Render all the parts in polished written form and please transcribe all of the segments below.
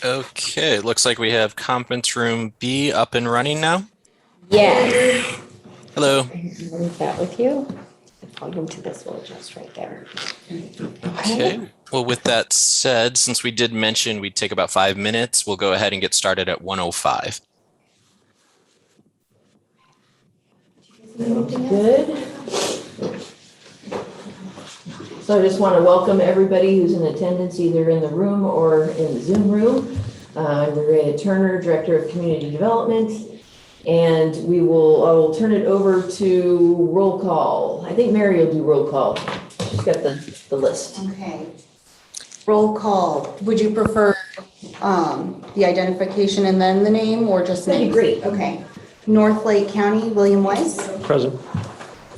Okay, it looks like we have conference room B up and running now. Yes. Hello. Leave that with you. I'll go to this, we'll adjust right there. Okay, well, with that said, since we did mention we'd take about 5 minutes, we'll go ahead and get started at 1:05. Good. So I just want to welcome everybody who's in attendance, either in the room or in the Zoom room. I'm Maria Turner, Director of Community Development, and I will turn it over to roll call. I think Mary will do roll call. She's got the list. Okay. Roll call. Would you prefer the identification and then the name, or just That'd be name? great. Okay. North Lake County, William Weiss. Present.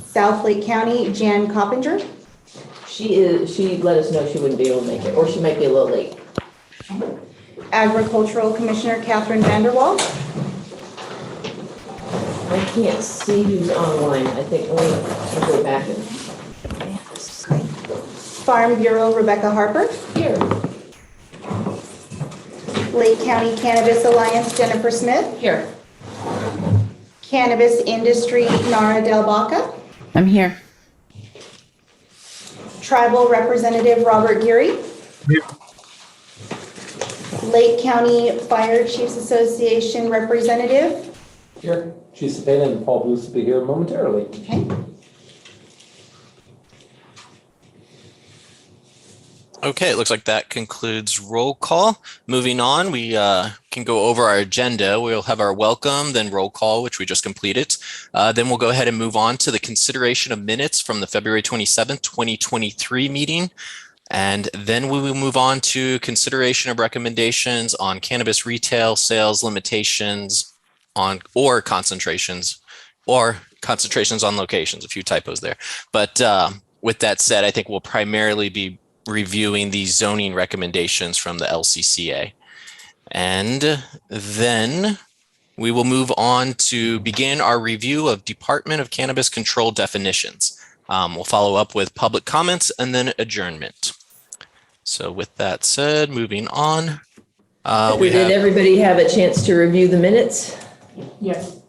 South Lake County, Jan Coppinger. She let us know she wouldn't be able to make it, or she might be a little late. Agricultural Commissioner Catherine Vanderwall. I can't see who's online. I think, I'll go back and. Farm Bureau Rebecca Harper. Here. Lake County Cannabis Alliance Jennifer Smith. Here. Cannabis Industry Nara Del Baca. I'm here. Tribal Representative Robert Geary. Here. Lake County Fire Chiefs Association Representative. Here. Chief Cepeda and Paul Booth will be here momentarily. Okay. Okay, it looks like that concludes roll call. Moving on, we can go over our agenda. We'll have our welcome, then roll call, which we just completed. Then we'll go ahead and move on to the consideration of minutes from the February 27th, 2023 meeting. And then we will move on to consideration of recommendations on cannabis retail sales limitations or concentrations on locations, a few typos there. But with that said, I think we'll primarily be reviewing the zoning recommendations from the LCCA. And then we will move on to begin our review of Department of Cannabis Control definitions. We'll follow up with public comments and then adjournment. So with that said, moving on. Did everybody have a chance to review the minutes? Yes.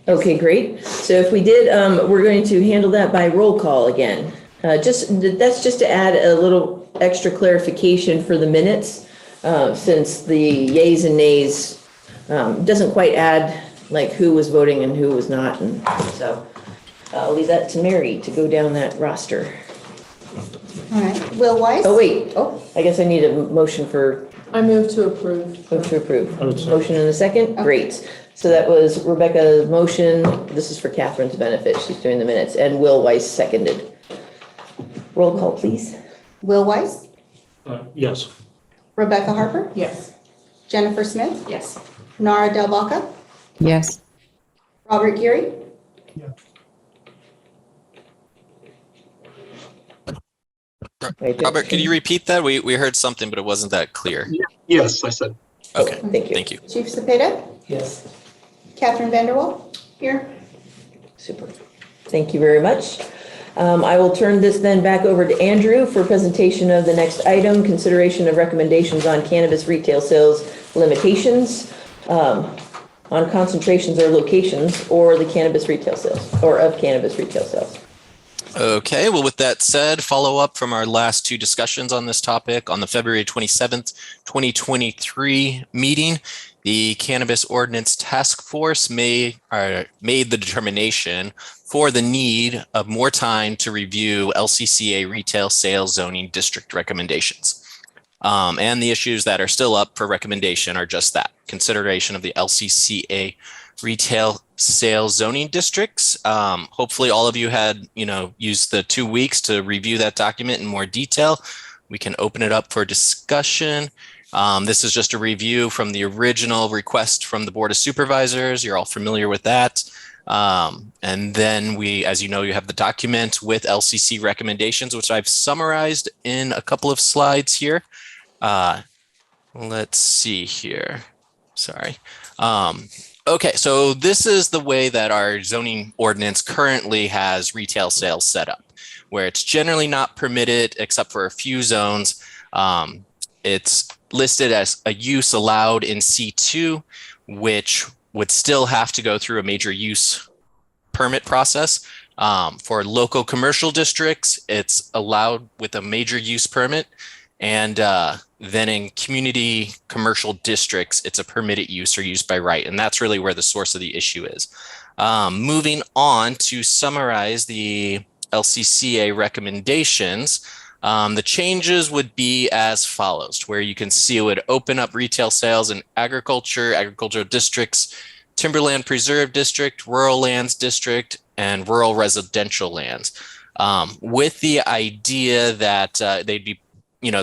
Okay, great. So if we did, we're going to handle that by roll call again. That's just to add a little extra clarification for the minutes, since the yays and nays doesn't quite add like who was voting and who was not. And so I'll leave that to Mary to go down that roster. All right. Will Weiss. Oh, wait. Oh, I guess I need a motion for. I move to approve. Move to approve. Motion in a second? Great. So that was Rebecca's motion. This is for Catherine's benefit. She's doing the minutes. And Will Weiss seconded. Roll call, please. Will Weiss. Yes. Rebecca Harper. Yes. Jennifer Smith. Yes. Nara Del Baca. Yes. Robert Geary. Robert, could you repeat that? We heard something, but it wasn't that clear. Yes, I said. Okay, Thank you. thank you. Chief Cepeda. Yes. Catherine Vanderwall. Here. Super. Thank you very much. I will turn this then back over to Andrew for presentation of the next item, consideration of recommendations on cannabis retail sales limitations, on concentrations or locations, or the cannabis retail sales, or of cannabis retail sales. Okay, well, with that said, follow up from our last two discussions on this topic on the February 27th, 2023 meeting. The Cannabis Ordinance Task Force made the determination for the need of more time to review LCCA retail sales zoning district recommendations. And the issues that are still up for recommendation are just that, consideration of the LCCA retail sales zoning districts. Hopefully all of you had, used the 2 weeks to review that document in more detail. We can open it up for discussion. This is just a review from the original request from the Board of Supervisors. You're all familiar with that. And then as you know, you have the document with LCC recommendations, which I've summarized in a couple of slides here. Let's see here. Sorry. Okay, so this is the way that our zoning ordinance currently has retail sales set up, where it's generally not permitted except for a few zones. It's listed as a use allowed in C2, which would still have to go through a major use permit process. For local commercial districts, it's allowed with a major use permit. And then in community commercial districts, it's a permitted use or use by right. And that's really where the source of the issue is. Moving on to summarize the LCCA recommendations, the changes would be as follows, where you can see it would open up retail sales in agricultural districts, timberland preserve district, rural lands district, and rural residential lands, with the idea that they'd be,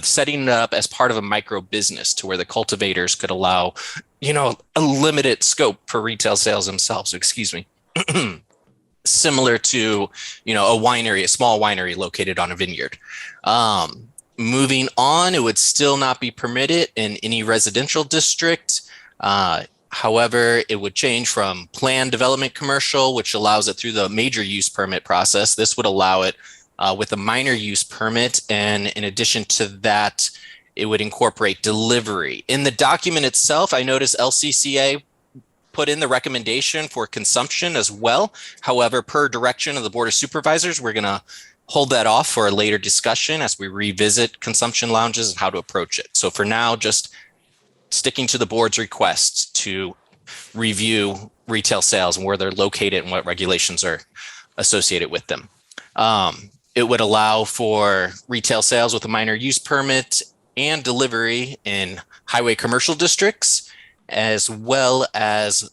setting it up as part of a micro business to where the cultivators could allow, a limited scope for retail sales themselves. Excuse me. Similar to, a small winery located on a vineyard. Moving on, it would still not be permitted in any residential district. However, it would change from planned development commercial, which allows it through the major use permit process. This would allow it with a minor use permit. And in addition to that, it would incorporate delivery. In the document itself, I noticed LCCA put in the recommendation for consumption as well. However, per direction of the Board of Supervisors, we're going to hold that off for a later discussion as we revisit consumption lounges and how to approach it. So for now, just sticking to the board's request to review retail sales and where they're located and what regulations are associated with them. It would allow for retail sales with a minor use permit and delivery in highway commercial districts, as well as,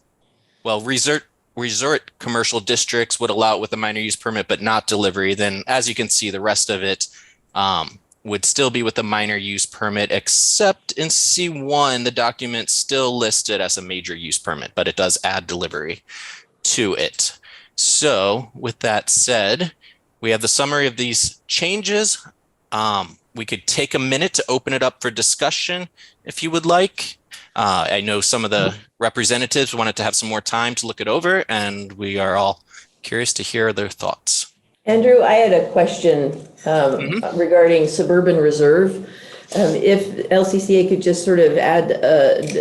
resort commercial districts would allow it with a minor use permit, but not delivery. Then, as you can see, the rest of it would still be with a minor use permit, except in C1, the document's still listed as a major use permit, but it does add delivery to it. So with that said, we have the summary of these changes. We could take a minute to open it up for discussion if you would like. I know some of the representatives wanted to have some more time to look it over, and we are all curious to hear their thoughts. Andrew, I had a question regarding suburban reserve. If LCCA could just sort of add,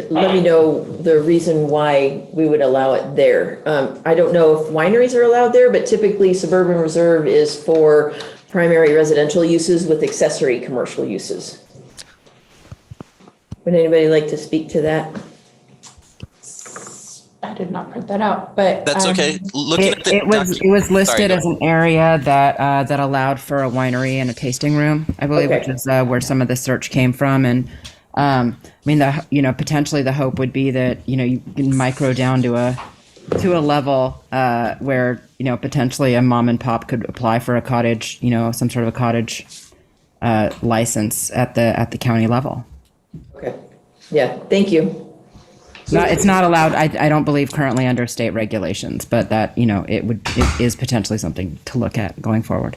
let me know the reason why we would allow it there. I don't know if wineries are allowed there, but typically suburban reserve is for primary residential uses with accessory commercial uses. Would anybody like to speak to that? I did not print that out, but. That's okay. Looking at the It was listed Sorry, as an area that allowed for a winery and a tasting room, I believe, Okay. which is where some of the search came from. And I mean, potentially the hope would be that, you can micro down to a level where, potentially a mom and pop could apply for a cottage, some sort of a cottage license at the county level. Okay. Yeah, thank you. It's not allowed. I don't believe currently under state regulations, but that it is potentially something to look at going forward.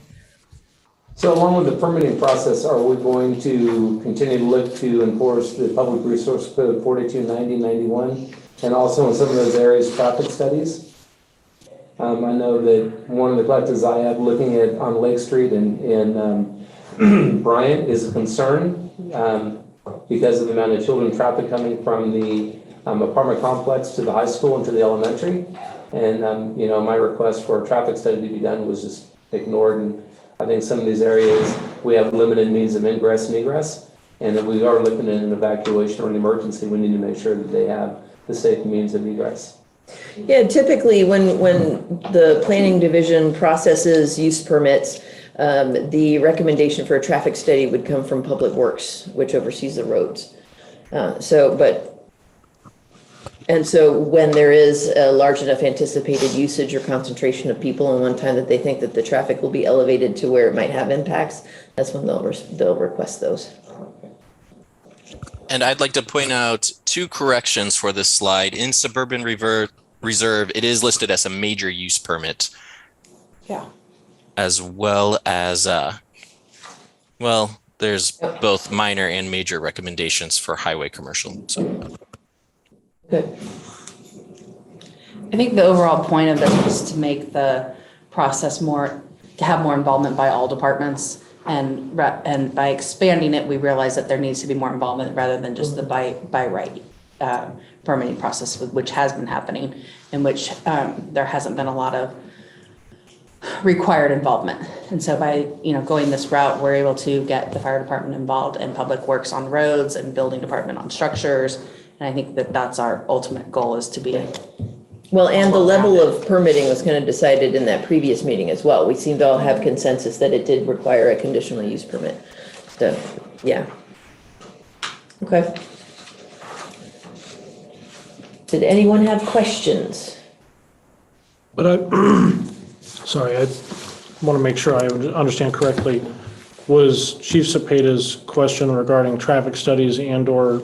So along with the permitting process, are we going to continue to look to enforce the Public Resource Code 4290-91 and also in some of those areas traffic studies? I know that one of the collectives I have looking at on Lake Street in Bryant is a concern because of the amount of children traffic coming from the apartment complex to the high school and to the elementary. And, my request for a traffic study to be done was just ignored. And I think some of these areas, we have limited means of ingress and egress. And if we are looking at an evacuation or an emergency, we need to make sure that they have the safe means of egress. Yeah, typically when the planning division processes use permits, the recommendation for a traffic study would come from Public Works, which oversees the roads. So when there is a large enough anticipated usage or concentration of people in one time that they think that the traffic will be elevated to where it might have impacts, that's when they'll request those. And I'd like to point out two corrections for this slide. In suburban reserve, it is listed as a major use permit. Yeah. As well as, there's both minor and major recommendations for highway commercial. So. Good. I think the overall point of this was to make the process to have more involvement by all departments And by expanding it, we realized that there needs to be more involvement rather than just the by right permitting process, which has been happening, in which there hasn't been a lot of required involvement. And so by, going this route, we're able to get the fire department involved and public works on roads and building department on structures. And I think that that's our ultimate goal, is to be. Well, and the level of permitting was kind of decided in that previous meeting as well. We seem to all have consensus that it did require a conditional use permit. So, yeah. Okay. Did anyone have questions? But sorry, I want to make sure I understand correctly. Was Chief Cepeda's question regarding traffic studies and/or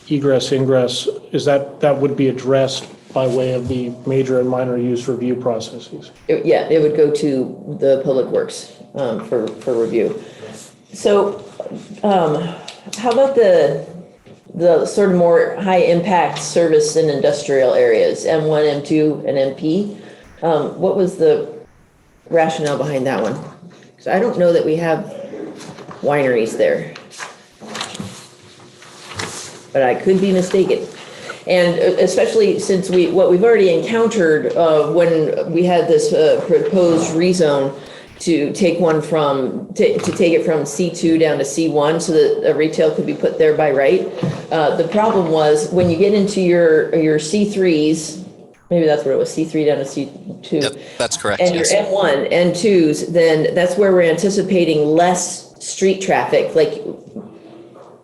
egress, ingress, is that would be addressed by way of the major and minor use review processes? Yeah, it would go to the Public Works for review. So how about the sort of more high impact service and industrial areas, M1, M2, and MP? What was the rationale behind that one? So I don't know that we have wineries there, but I could be mistaken. And especially since what we've already encountered when we had this proposed rezone to take one to take it from C2 down to C1 so that a retail could be put there by right. The problem was when you get into your C3s, maybe that's what it was, C3 down to C2. Yep, that's correct. And Yes. your M1, N2s, then that's where we're anticipating less street traffic,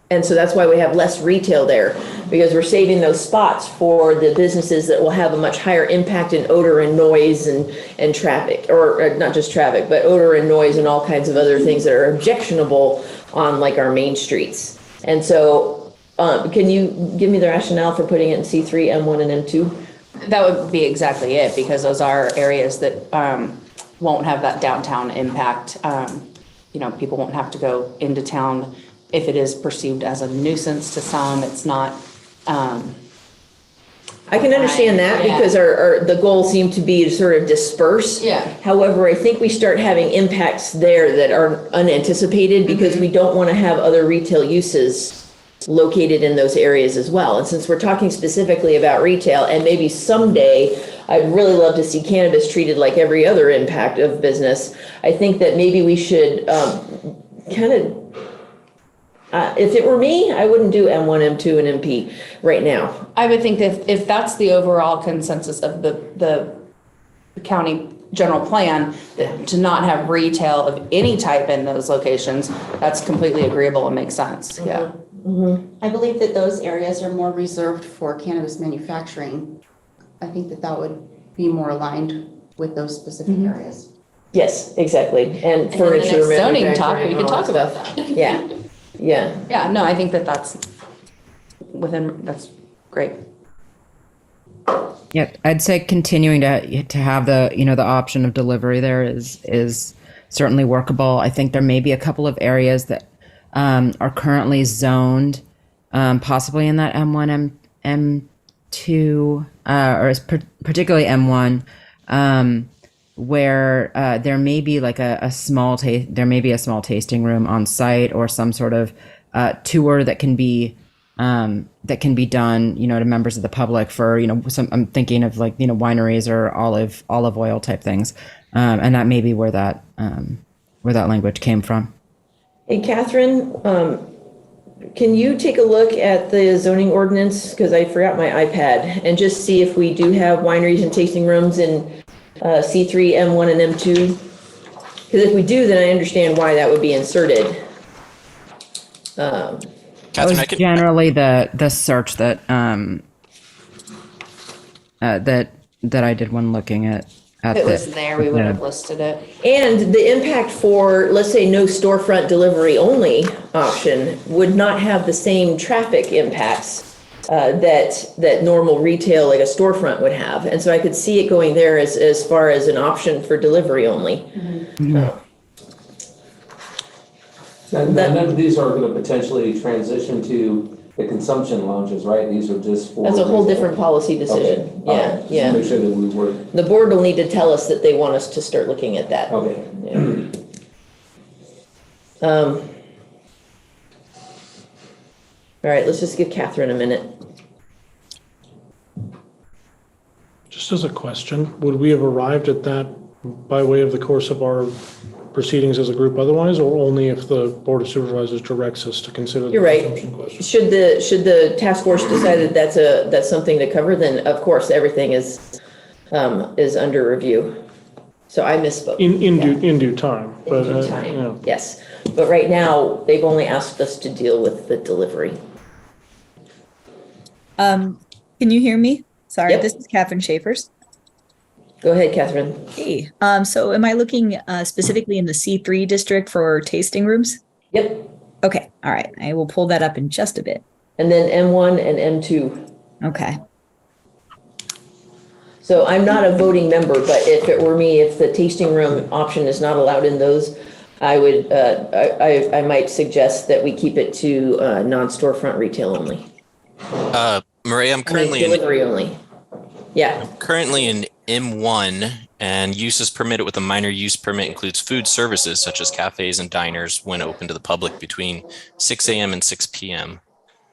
and so that's why we have less retail there, because we're saving those spots for the businesses that will have a much higher impact in odor and noise and traffic, or not just traffic, but odor and noise and all kinds of other things that are objectionable on like our main streets. And so can you give me the rationale for putting it in C3, M1, and M2? That would be exactly it, because those are areas that won't have that downtown impact. People won't have to go into town. If it is perceived as a nuisance to some, it's not. I can understand that Yeah. because the goal seemed to be to sort of disperse. Yeah. However, I think we start having impacts there that are unanticipated because we don't want to have other retail uses located in those areas as well. And since we're talking specifically about retail, and maybe someday I'd really love to see cannabis treated like every other impact of business, I think that maybe we should kind of, if it were me, I wouldn't do M1, M2, and MP right now. I would think that if that's the overall consensus of the county general plan, that to not have retail of any type in those locations, that's completely agreeable and makes sense. Yeah. I believe that those areas are more reserved for cannabis manufacturing. I think that would be more aligned with those specific areas. Yes, exactly. And And in the furniture next zoning talk, manufacturing we and can all talk that about stuff. that. Yeah, yeah. Yeah, no, I think that's that's great. Yeah, I'd say continuing to have the option of delivery there is certainly workable. I think there may be a couple of areas that are currently zoned, possibly in that M1, M2, particularly M1, where there may be like a small tasting room on site or some sort of tour that can be done, to members of the public for, I'm thinking of like, wineries or olive oil type things. And that may be where that language came from. Hey, Catherine, can you take a look at the zoning ordinance? Because I forgot my iPad, and just see if we do have wineries and tasting rooms in C3, M1, and M2. Because if we do, then I understand why that would be inserted. That Catherine, was generally the search that that I did when looking at If it was there, we would have Yeah. listed it. And the impact for, let's say, no storefront delivery only option would not have the same traffic impacts that normal retail, like a storefront, would have. And so I could see it going there as far as an option for delivery only. And none of these are going to potentially transition to the consumption lounges, right? These are just for. That's a whole different policy Okay. decision. All Yeah, right. Just yeah. Make sure that we work. The board will need to tell us that they want us to start looking at that. Okay. Yeah. All right, let's just give Catherine a minute. Just as a question, would we have arrived at that by way of the course of our proceedings as a group otherwise, or only if the Board of Supervisors directs us to consider the You're right. consumption question? Should the task force decide that that's something to cover, then of course, everything is under review. So I misspoke. In due time, but, In due time, you know. yes. But right now, they've only asked us to deal with the delivery. Can you hear me? Sorry, Yep. this is Catherine Schaefer's. Go ahead, Catherine. Hey, so am I looking specifically in the C3 district for tasting rooms? Yep. Okay, all right. I will pull that up in just a bit. And then M1 and M2. Okay. So I'm not a voting member, but if it were me, if the tasting room option is not allowed in those, I would, I might suggest that we keep it to non-storefront retail only. Maria, Delivery only. Yeah. currently in M1, and use is permitted with a minor use permit includes food services such as cafes and diners when open to the public between 6 a.m. and 6 p.m.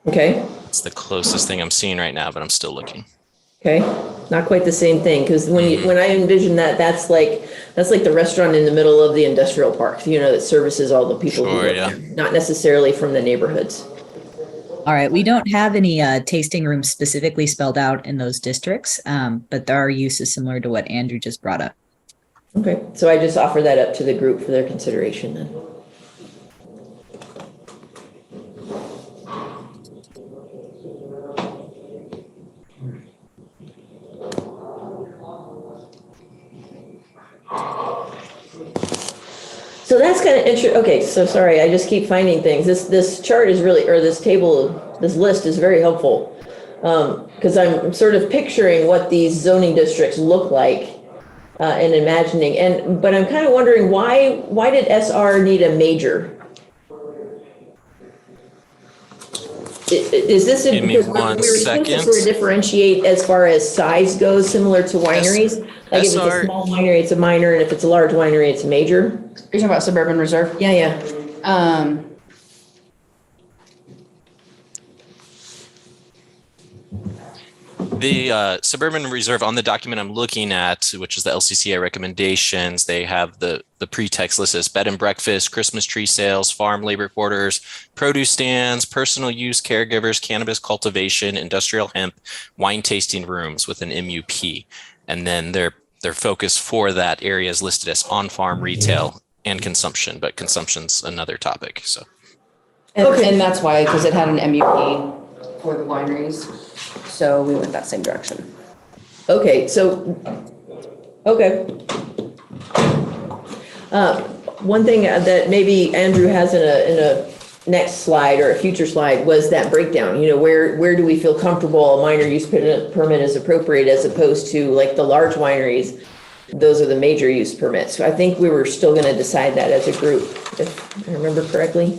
Okay. It's the closest thing I'm seeing right now, but I'm still looking. Okay. Not quite the same thing, because when I envision that, that's like the restaurant in the middle of the industrial park, that services all the people who Sure, live yeah. there, not necessarily from the neighborhoods. All right. We don't have any tasting rooms specifically spelled out in those districts, but there are uses similar to what Andrew just brought up. Okay. So I just offer that up to the group for their consideration then. So that's kind of interesting. Okay, so sorry, I just keep finding things. This chart is really, or this table, this list is very helpful. Because I'm sort of picturing what these zoning districts look like and imagining. But I'm kind of wondering why did SR need a major? Is this Give me because one we were supposed to second. sort of differentiate as far as size goes, similar to wineries? Like if it's a SR small winery, it's a minor, and if it's a large winery, it's a major? You're talking about suburban reserve? Yeah, yeah. The Suburban Reserve on the document I'm looking at, which is the LCCA recommendations, they have the pretext listed as bed and breakfast, Christmas tree sales, farm labor quarters, produce stands, personal use caregivers, cannabis cultivation, industrial hemp, wine tasting rooms with an MUP. And then their focus for that area is listed as on-farm retail and consumption, but consumption's another topic. So And that's why, because it had an MUP for the wineries. So we went that same direction. Okay, so, okay. One thing that maybe Andrew has in a next slide or a future slide was that breakdown. Where do we feel comfortable a minor use permit is appropriate as opposed to like the large wineries? Those are the major use permits. So I think we were still going to decide that as a group, if I remember correctly.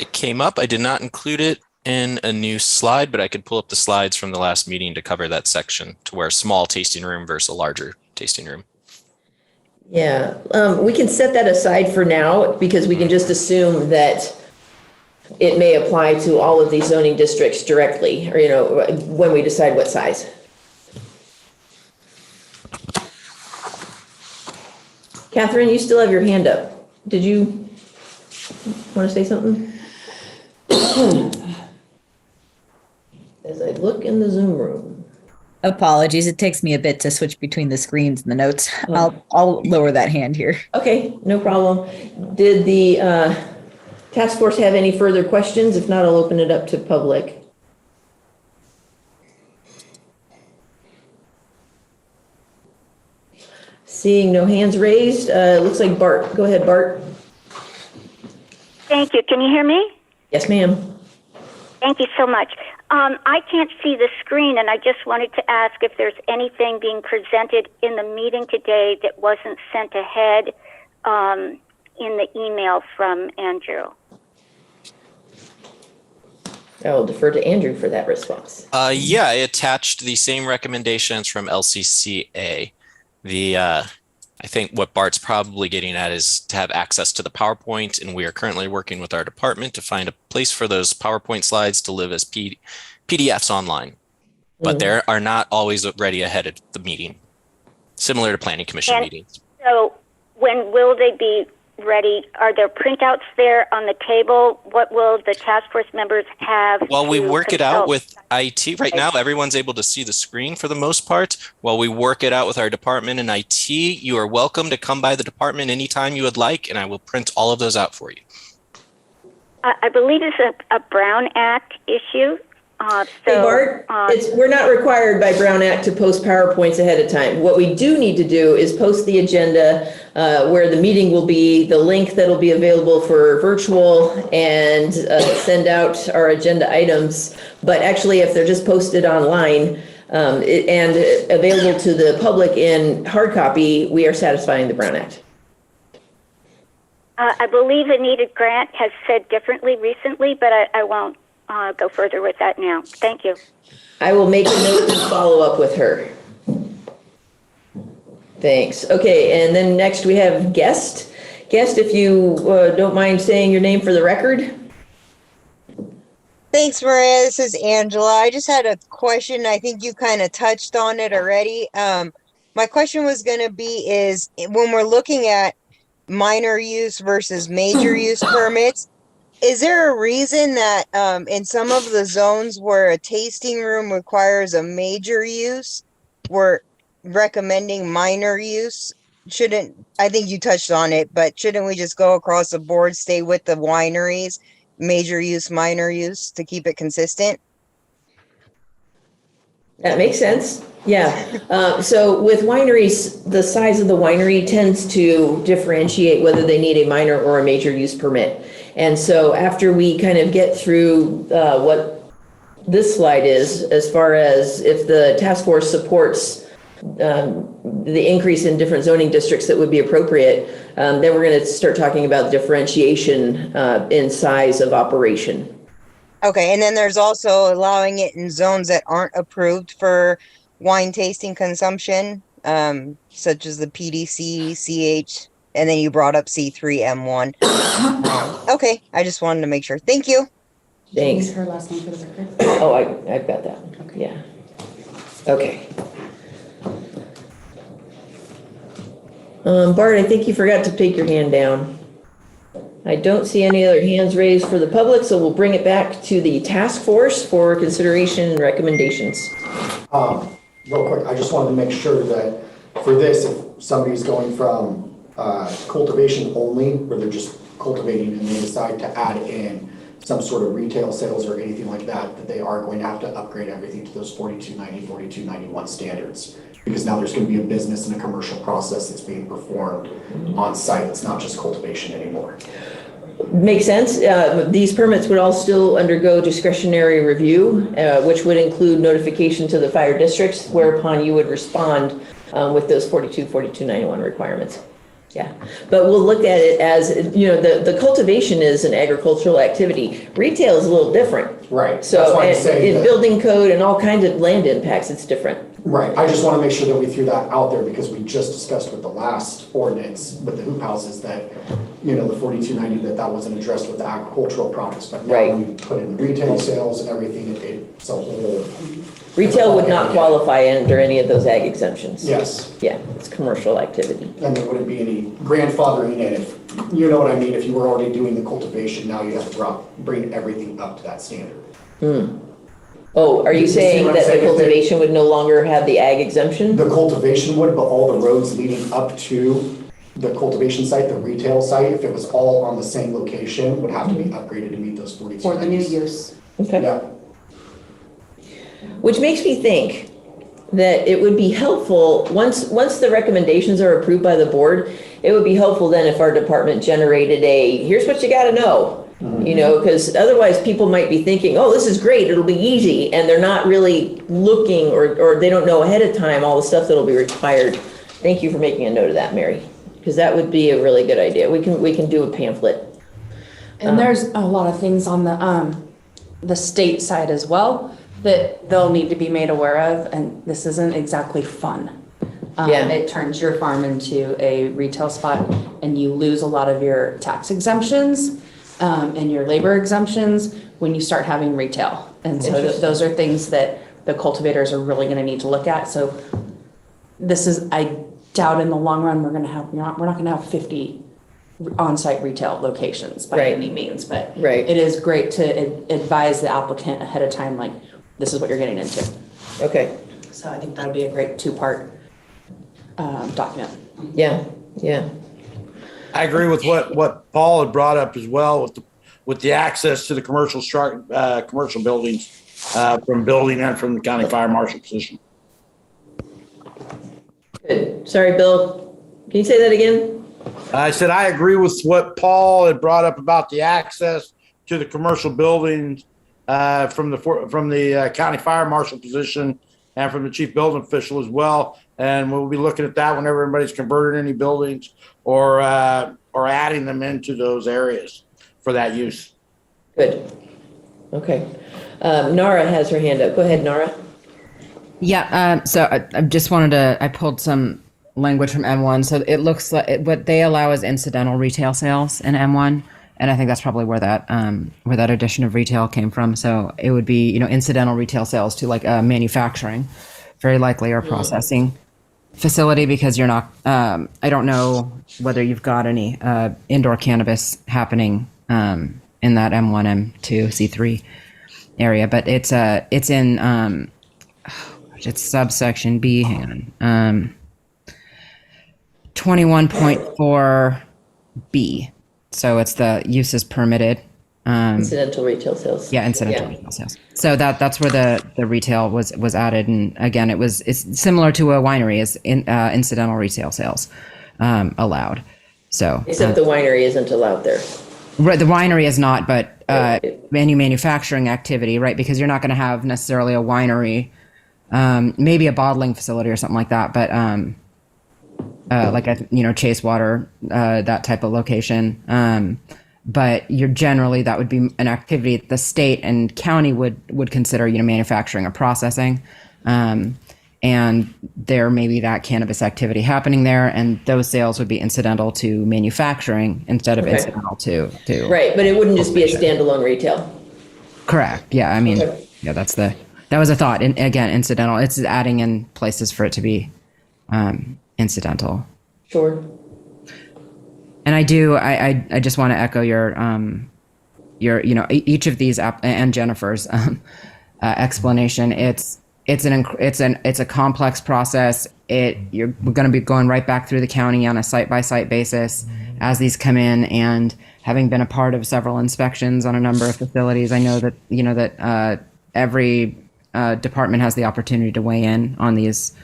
it came up. I did not include it in a new slide, but I could pull up the slides from the last meeting to cover that section to where a small tasting room versus a larger tasting room. Yeah, we can set that aside for now because we can just assume that it may apply to all of these zoning districts directly, or, when we decide what size. Catherine, you still have your hand up. Did you want to say something? As I look in the Zoom room. Apologies. It takes me a bit to switch between the screens and the notes. I'll lower that hand here. Okay, no problem. Did the task force have any further questions? If not, I'll open it up to public. Seeing no hands raised, looks like Bart. Go ahead, Bart. Thank you. Can you hear me? Yes, ma'am. Thank you so much. I can't see the screen, and I just wanted to ask if there's anything being presented in the meeting today that wasn't sent ahead in the email from Andrew. I will defer to Andrew for that response. Yeah, I attached the same recommendations from LCCA. The I think what Bart's probably getting at is to have access to the PowerPoint, and we are currently working with our department to find a place for those PowerPoint slides to live as PDFs online. But they are not always ready ahead of the meeting, similar to planning commission And meetings. so when will they be ready? Are there printouts there on the table? What will the task force members have? While we to work it out consult? with IT, right now everyone's able to see the screen for the most part. While we work it out with our department and IT, you are welcome to come by the department anytime you would like, and I will print all of those out for you. I believe it's a Brown Act issue. Hey, Bart, we're not required by Brown Act to post PowerPoints ahead of time. What we do need to do is post the agenda where the meeting will be, the link that'll be available for virtual, and send out our agenda items. But actually, if they're just posted online and available to the public in hard copy, we are satisfying the Brown Act. I believe Anita Grant has said differently recently, but I won't go further with that now. Thank you. I will make a note and follow up with her. Thanks. Okay, and then next we have guest. Guest, if you don't mind saying your name for the record. Thanks, Maria. This is Angela. I just had a question. I think you kind of touched on it already. My question was going to be is when we're looking at minor use versus major use permits, is there a reason that in some of the zones where a tasting room requires a major use, we're recommending minor use? I think you touched on it, but shouldn't we just go across the board, stay with the wineries, major use, minor use to keep it consistent? That makes sense. Yeah. So with wineries, the size of the winery tends to differentiate whether they need a minor or a major use permit. And so after we kind of get through what this slide is, as far as if the task force supports the increase in different zoning districts that would be appropriate, then we're going to start talking about differentiation in size of operation. Okay, and then there's also allowing it in zones that aren't approved for wine tasting consumption, such as the PDC, CH, and then you brought up C3M1. Okay, I just wanted to make sure. Thank you. Thanks. Her last name for the record. Oh, I've got that. Okay. Yeah. Okay. Bart, I think you forgot to take your hand down. I don't see any other hands raised for the public, so we'll bring it back to the task force for consideration and recommendations. Real quick, I just wanted to make sure that for this, if somebody's going from cultivation only, where they're just cultivating and they decide to add in some sort of retail sales or anything like that, that they are going to have to upgrade everything to those 4290, 4291 standards. Because now there's going to be a business and a commercial process that's being performed on site. It's not just cultivation anymore. Makes sense. These permits would all still undergo discretionary review, which would include notification to the fire districts, whereupon you would respond with those 4291 requirements. Yeah, but we'll look at it as, you know, the cultivation is an agricultural activity. Retail is a little different. Right. So in building code and all kinds of land impacts, it's different. Right. I just want to make sure that we threw that out there because we just discussed with the last ordinance with the hoop houses that, you know, the 4290, that wasn't addressed with the agricultural products. But now Right. when we put in retail sales and everything, it's a whole. Retail would not qualify under any of those ag exemptions. Yes. Yeah, it's commercial activity. And there wouldn't be any grandfathering in if, you know what I mean, if you were already doing the cultivation, now you have to bring everything up to that standard. Oh, are you You see saying what I'm that the saying? cultivation would no longer have the ag exemption? The cultivation would, but all the roads leading up to the cultivation site, the retail site, if it was all on the same location, would have to be upgraded to meet those 42. For the new use. Okay. Yeah. Which makes me think that it would be helpful, once the recommendations are approved by the board, it would be helpful then if our department generated here's what you gotta know. You know, because otherwise people might be thinking, oh, this is great, it'll be easy, and they're not really looking or they don't know ahead of time all the stuff that'll be required. Thank you for making a note of that, Mary, because that would be a really good idea. We can do a pamphlet. And there's a lot of things on the state side as well that they'll need to be made aware of, and this isn't exactly fun. Yeah. It turns your farm into a retail spot, and you lose a lot of your tax exemptions and your labor exemptions when you start having retail. And so those are things that the cultivators are really going to need to look at. So this is, I doubt in the long run we're not going to have 50 on-site retail locations by Right. any means, but Right. it is great to advise the applicant ahead of time, like, this is what you're getting into. Okay, So I think that would be a great two-part document. yeah, yeah. I agree with what Paul had brought up as well with the access to the commercial buildings from building and from the county fire marshal position. Good. Sorry, Bill. Can you say that again? I said I agree with what Paul had brought up about the access to the commercial buildings from the county fire marshal position and from the chief building official as well. And we'll be looking at that whenever everybody's converting any buildings or adding them into those areas for that use. Good. Okay. Nara has her hand up. Go ahead, Nara. Yeah, so I just wanted to, I pulled some language from M1. So it looks like what they allow is incidental retail sales in M1. And I think that's probably where that addition of retail came from. So it would be, incidental retail sales to like manufacturing, very likely, or processing facility, because you're not, I don't know whether you've got any indoor cannabis happening in that M1, M2, C3 area, but it's in, it's subsection B, hang on, 21.4B. So it's the uses permitted. Incidental retail sales. Yeah, incidental retail sales. So that's where the retail was added, and again, it's similar to a winery, is incidental retail sales allowed. So Except the winery isn't allowed there. right, the winery is not, but any manufacturing activity, right? Because you're not going to have necessarily a winery, maybe a bottling facility or something like that, but like a Chase Water, that type of location. But you're generally, that would be an activity the state and county would consider manufacturing or processing, and there may be that cannabis activity happening there, and those sales would be incidental to manufacturing instead of incidental to Right, but it wouldn't just be a standalone retail. Correct. Yeah, I mean, Okay. yeah, that was a thought. And again, incidental. It's adding in places for it to be incidental. Sure. And I just want to echo your each of these and Jennifer's explanation. It's a complex process. We're going to be going right back through the county on a site by site basis as these come in, and having been a part of several inspections on a number of facilities, I know that every department has the opportunity to weigh in on these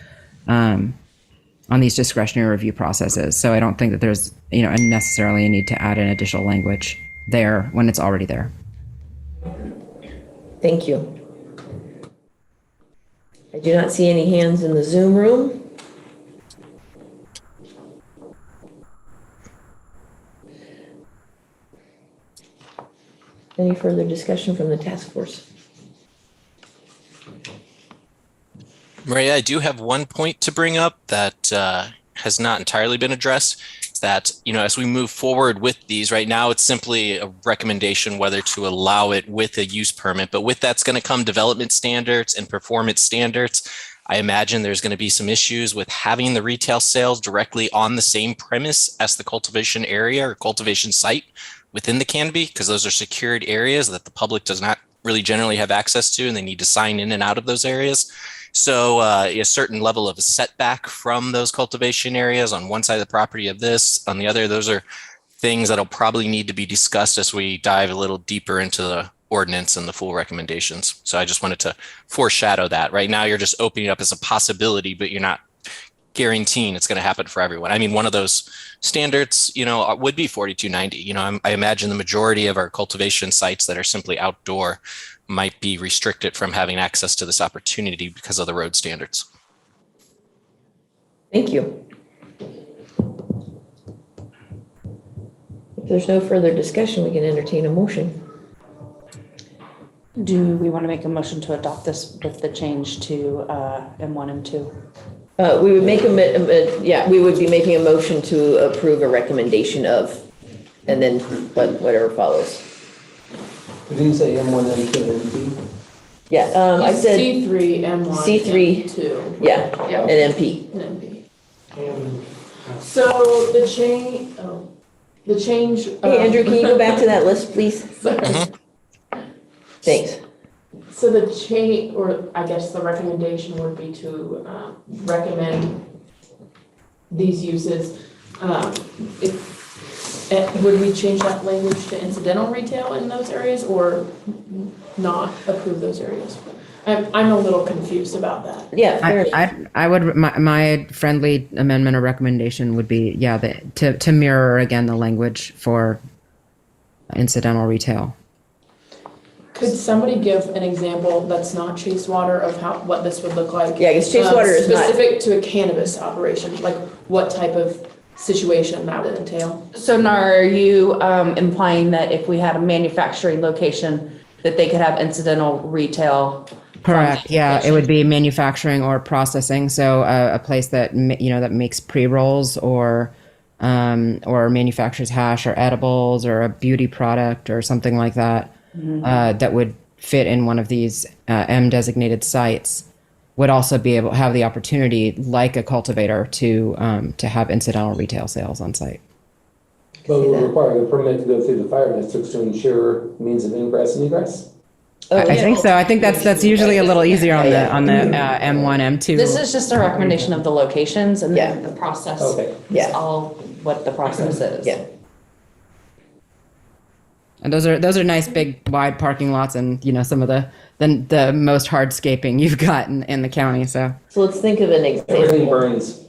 discretionary review processes. So I don't think that there's necessarily a need to add an additional language there when it's already there. Thank you. I do not see any hands in the Zoom room. Any further discussion from the task force? Maria, I do have one point to bring up that has not entirely been addressed. That, as we move forward with these, right now it's simply a recommendation whether to allow it with a use permit, but with that's going to come development standards and performance standards. I imagine there's going to be some issues with having the retail sales directly on the same premise as the cultivation area or cultivation site within the canopy, because those are secured areas that the public does not really generally have access to, and they need to sign in and out of those areas. So a certain level of a setback from those cultivation areas on one side of the property of this, on the other, those are things that'll probably need to be discussed as we dive a little deeper into the ordinance and the full recommendations. So I just wanted to foreshadow that. Right now, you're just opening up as a possibility, but you're not guaranteeing it's going to happen for everyone. I mean, one of those standards, would be 4290. I imagine the majority of our cultivation sites that are simply outdoor might be restricted from having access to this opportunity because of the road standards. Thank you. If there's no further discussion, we can entertain a motion. Do we want to make a motion to adopt this with the change to M1, M2? We would make yeah, we would be making a motion to approve a recommendation of, and then whatever follows. We didn't say M1, M2, and MP? Yeah, I said, C3, M1, C3. M2, yeah, Yeah. and MP. and MP. So the change. Hey, Andrew, can you go back to that list, please? Thanks. So the change, or I guess the recommendation would be to recommend these uses. Would we change that language to incidental retail in those areas or not approve those areas? I'm a little confused about that. Yeah, fair enough. I would, my friendly amendment or recommendation would be, yeah, to mirror again the language for incidental retail. Could somebody give an example that's not Chasewater of what this would look like? Yeah, because Chasewater is not. Specific to a cannabis operation, like what type of situation that would entail? So Nara, are you implying that if we had a manufacturing location, that they could have incidental retail? Correct. Yeah, it would be manufacturing or processing. So a place that that makes pre-rolls or manufactures hash or edibles or a beauty product or something like that, that would fit in one of these M designated sites would also be able to have the opportunity, like a cultivator, to have incidental retail sales on site. But we're requiring a permit to go through the fire districts to ensure means of ingress and egress? I think so. I think that's usually a little easier on the M1, M2. This is just a recommendation of the locations and then Yeah. the process. Okay. Yeah. Is all what the process is. Yeah. And those are nice big wide parking lots, and some of the most hardscaping you've got in the county. So let's think of an Everything example. burns.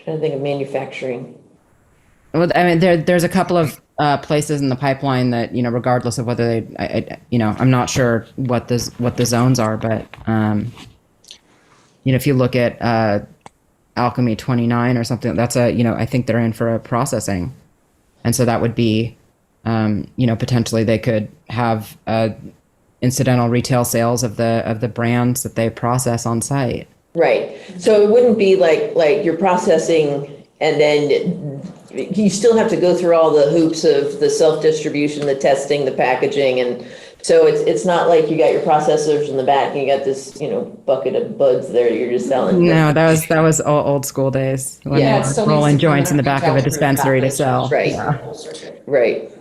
Trying to think of manufacturing. well, I mean there's a couple of places in the pipeline that regardless of whether I'm not sure what the zones are, but if you look at Alchemy 29 or something, that's I think they're in for a processing, and so that would be potentially they could have incidental retail sales of the brands that they process on site. Right. So it wouldn't be like you're processing and then you still have to go through all the hoops of the self-distribution, the testing, the packaging. And so it's not like you got your processors in the back and you got this, bucket of buds there you're just selling. No, that was old school days when Yeah, they were rolling joints in the back of a dispensary to sell. Right. Yeah. Right.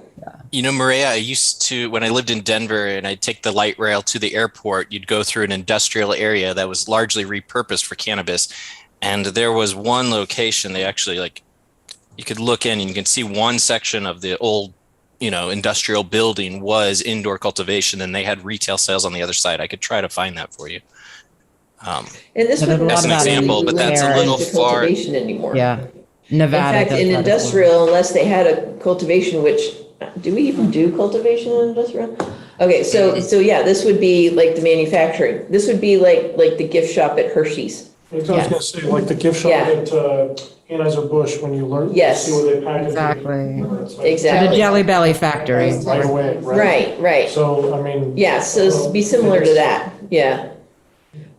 Maria, I used to, when I lived in Denver and I'd take the light rail to the airport, you'd go through an industrial area that was largely repurposed for cannabis. And there was one location, they actually you could look in and you can see one section of the old, industrial building was indoor cultivation, and they had retail sales on the other side. I could try to find that for you. And this Yeah, would there's As an example, but that's a little far. cultivation anymore. Yeah. In Nevada. fact, does in that as well. industrial, unless they had a cultivation, which, do we even do cultivation in industrial? Okay, so yeah, this would be like the manufacturing. This would be like the gift shop at Hershey's. I was gonna say, like the gift shop Yeah. at Anheuser-Busch, when you learn, Yes. see what they package. Exactly. It's like Exactly. The Jelly Belly factory. Right away, right? Right. So, I mean. Yeah, so it's be similar to that, yeah.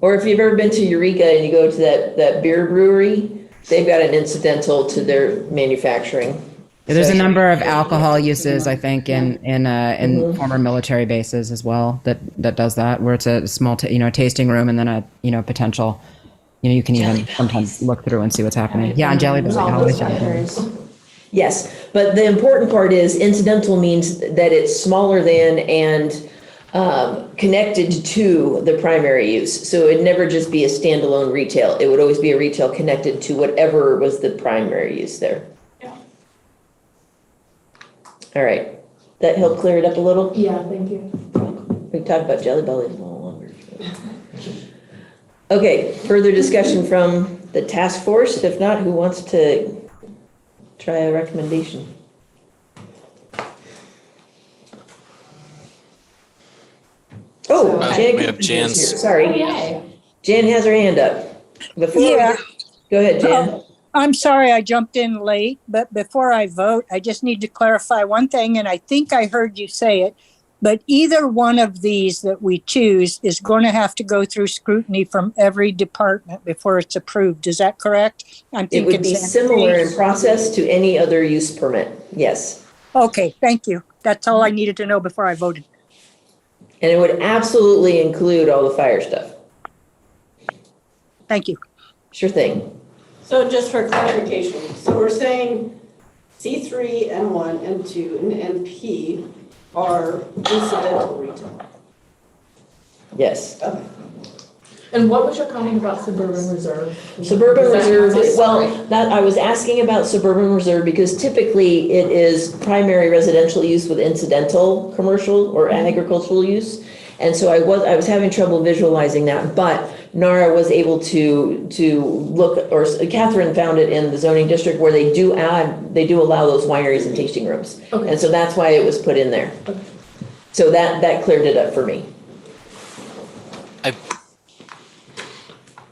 Or if you've ever been to Eureka and you go to that beer brewery, they've got an incidental to their manufacturing. There's a So- number of alcohol uses, I think, in former military bases as well that does that, where it's a small, tasting room and then a potential, you can even sometimes look through and see what's happening. Yeah, and Jelly Belly. Always Jelly Belly. Yes, but the important part is incidental means that it's smaller than and connected to the primary use. So it'd never just be a standalone retail. It would always be a retail connected to whatever was the primary use there. Yeah. All right, that helped clear it up a little? Yeah, thank you. We talked about Jelly Belly a little longer. Okay, further discussion from the task force? If not, who wants to try a recommendation? Oh, Jan. We have Jan's. here. Sorry. Yay. Jan has her hand up. Before, Yeah. Go ahead, Jan. I'm sorry I jumped in late, but before I vote, I just need to clarify one thing, and I think I heard you say it. But either one of these that we choose is going to have to go through scrutiny from every department before it's approved. Is that correct? I'm It would be thinking similar in sanitation. process to any other use permit, yes. Okay, thank you. That's all I needed to know before I voted. And it would absolutely include all the fire stuff. Thank you. Sure thing. So just for clarification, so we're saying C3, M1, M2, and MP are incidental retail? Yes. Okay. And what was your comment about suburban reserve? Suburban Is that- reserve, Sorry. well, that, I was asking about suburban reserve because typically it is primary residential use with incidental commercial or agricultural use. And so I was having trouble visualizing that, but Nara was able to look, or Catherine found it in the zoning district where they do allow those wineries and tasting rooms. Okay. And so that's why it was put in there. Okay. So that cleared it up for me.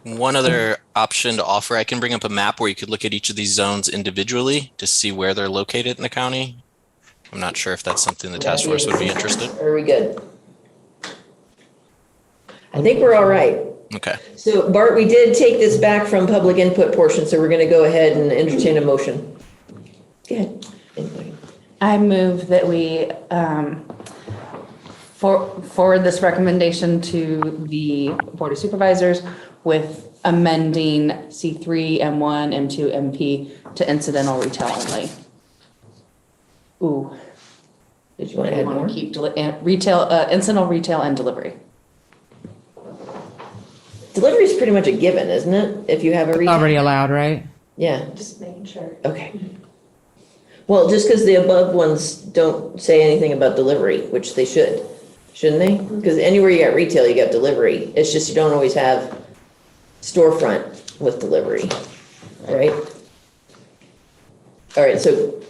One other option to offer, I can bring up a map where you could look at each of these zones individually to see where they're located in the county. I'm not sure if that's something the task force would be interested. Are we good? I think we're all right. Okay. So Bart, we did take this back from public input portion, so we're going to go ahead and entertain a motion. Go ahead. Anybody? I move that we forward this recommendation to the Board of Supervisors with amending C3, M1, M2, MP to incidental retail only. Ooh. Did you want to I add want more? to keep incidental retail and delivery. Delivery is pretty much a given, isn't it? If you have a retail. Already allowed, right? Yeah. Just making sure. Okay. Well, just because the above ones don't say anything about delivery, which they should, shouldn't they? Because anywhere you got retail, you got delivery. It's just you don't always have storefront with delivery, right? All right, so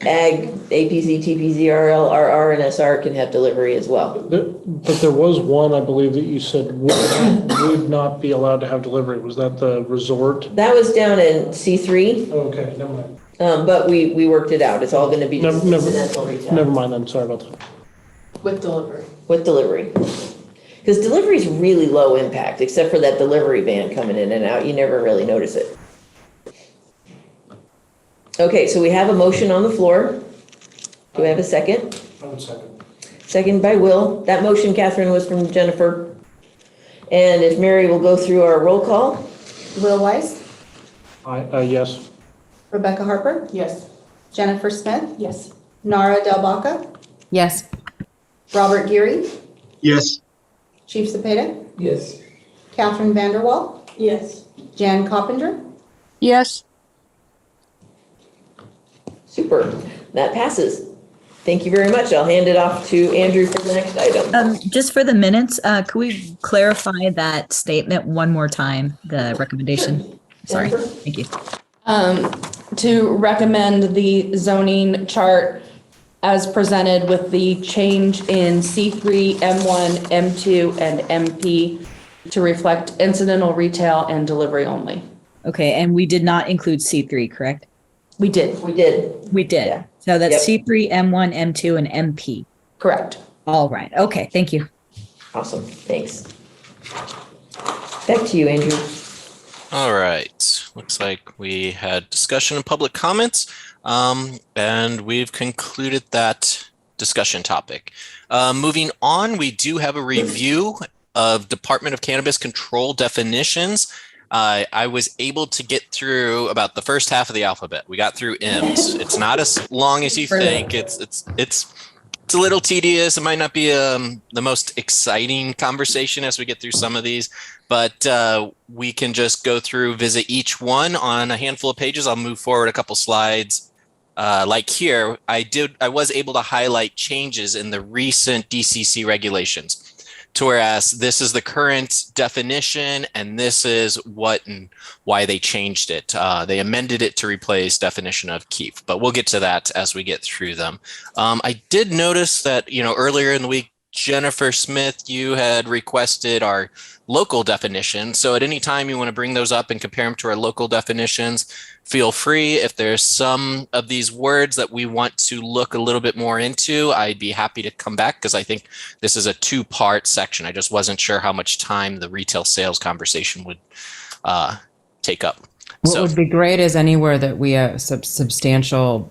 ag, APZ, TPZ, RL, RR, and SR can have delivery as well. But there was one, I believe, that you said would not be allowed to have delivery. Was that the resort? That was down in C3, Okay, never mind. but we worked it out. It's all going to be just Never incidental retail. never mind then, sorry about that. With delivery. With delivery. Because delivery is really low impact, except for that delivery van coming in and out. You never really notice it. Okay, so we have a motion on the floor. Do we have a second? I would second. Second by Will. That motion, Catherine, was from Jennifer. And if Mary will go through our roll call. Will Weiss, Yes. Rebecca Harper, Yes. Jennifer Smith, Yes. Nara Del Baca, Yes. Robert Geary, Yes. Chief Cepeda, Yes. Catherine Vanderwall, Yes. Jan Coppinger, Yes. Super. That passes. Thank you very much. I'll hand it off to Andrew for the next item. Just for the minutes, could we clarify that statement one more time, the recommendation? Sorry, Jennifer? thank you. To recommend the zoning chart as presented with the change in C3, M1, M2, and MP to reflect incidental retail and delivery only. Okay, and we did not include C3, correct? We did. We did. We did. Yeah. So that's Yep. C3, M1, M2, and MP. Correct. All right. Okay, thank you. Awesome. Thanks. Back to you, Andrew. All right. Looks like we had discussion and public comments, and we've concluded that discussion topic. Moving on, we do have a review of Department of Cannabis control definitions. I was able to get through about the first half of the alphabet. We got through M's. It's not as long as you think. It's a little tedious. It might not be the most exciting conversation as we get through some of these, but we can just go through, visit each one on a handful of pages. I'll move forward a couple slides. Like here, I was able to highlight changes in the recent DCC regulations. To whereas this is the current definition, and this is what and why they changed it. They amended it to replace definition of keef, but we'll get to that as we get through them. I did notice that, earlier in the week, Jennifer Smith, you had requested our local definition. So at any time you want to bring those up and compare them to our local definitions, feel free. If there's some of these words that we want to look a little bit more into, I'd be happy to come back because I think this is a two-part section. I just wasn't sure how much time the retail sales conversation would take up. What would be great is anywhere that we have substantial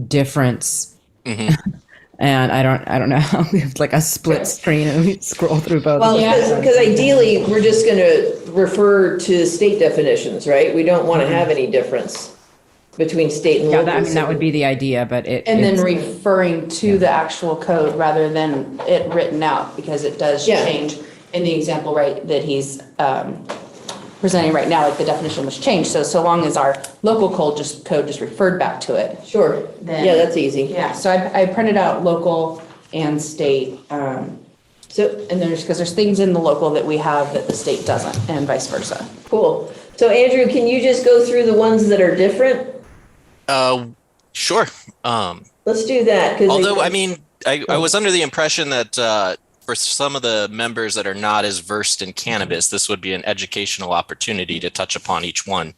difference. And I don't know how we have like a split screen and we scroll through both. Well, because ideally, we're just going to refer to state definitions, right? We don't want to have any difference between state and Yeah, local. I mean, that would be the idea, but And then referring to the actual code rather than it written out, because it does Yeah. change in the example, right, that he's presenting right now, like the definition was changed. So long as our local code just referred back to it. Sure. Then- Yeah, that's easy. Yeah, so I printed out local and state. And because there's things in the local that we have that the state doesn't, and vice versa. Cool. So Andrew, can you just go through the ones that are different? Sure. Let's do that. 'Cause Although, I mean, I was under the impression that for some of the members that are not as versed in cannabis, this would be an educational opportunity to touch upon each one.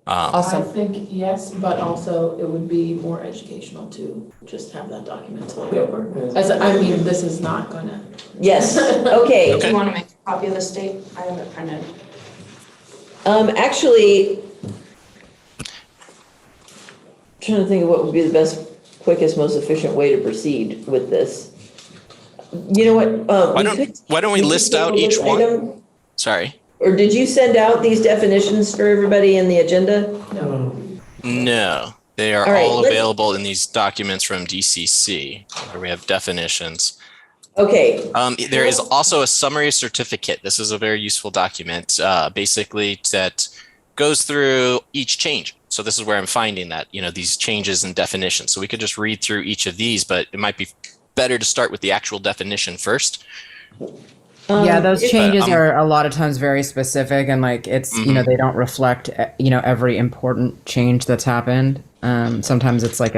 I think yes, but also it would be more educational to just have that document to look over. I mean, this is not gonna. Yes, okay. Do you want to make a copy of the state? I have it printed. Actually, trying to think of what would be the best, quickest, most efficient way to proceed with this. You know what? Why don't we list out each one? Sorry. Or did you send out these definitions for everybody in the agenda? No, they are All right, all let's- available in these documents from DCC, where we have definitions. Okay. There is also a summary certificate. This is a very useful document, basically that goes through each change. So this is where I'm finding that, these changes in definitions. So we could just read through each of these, but it might be better to start with the actual definition first. Yeah, those changes But, are a lot of times very specific, and like it's they don't reflect every important change that's happened. Sometimes it's like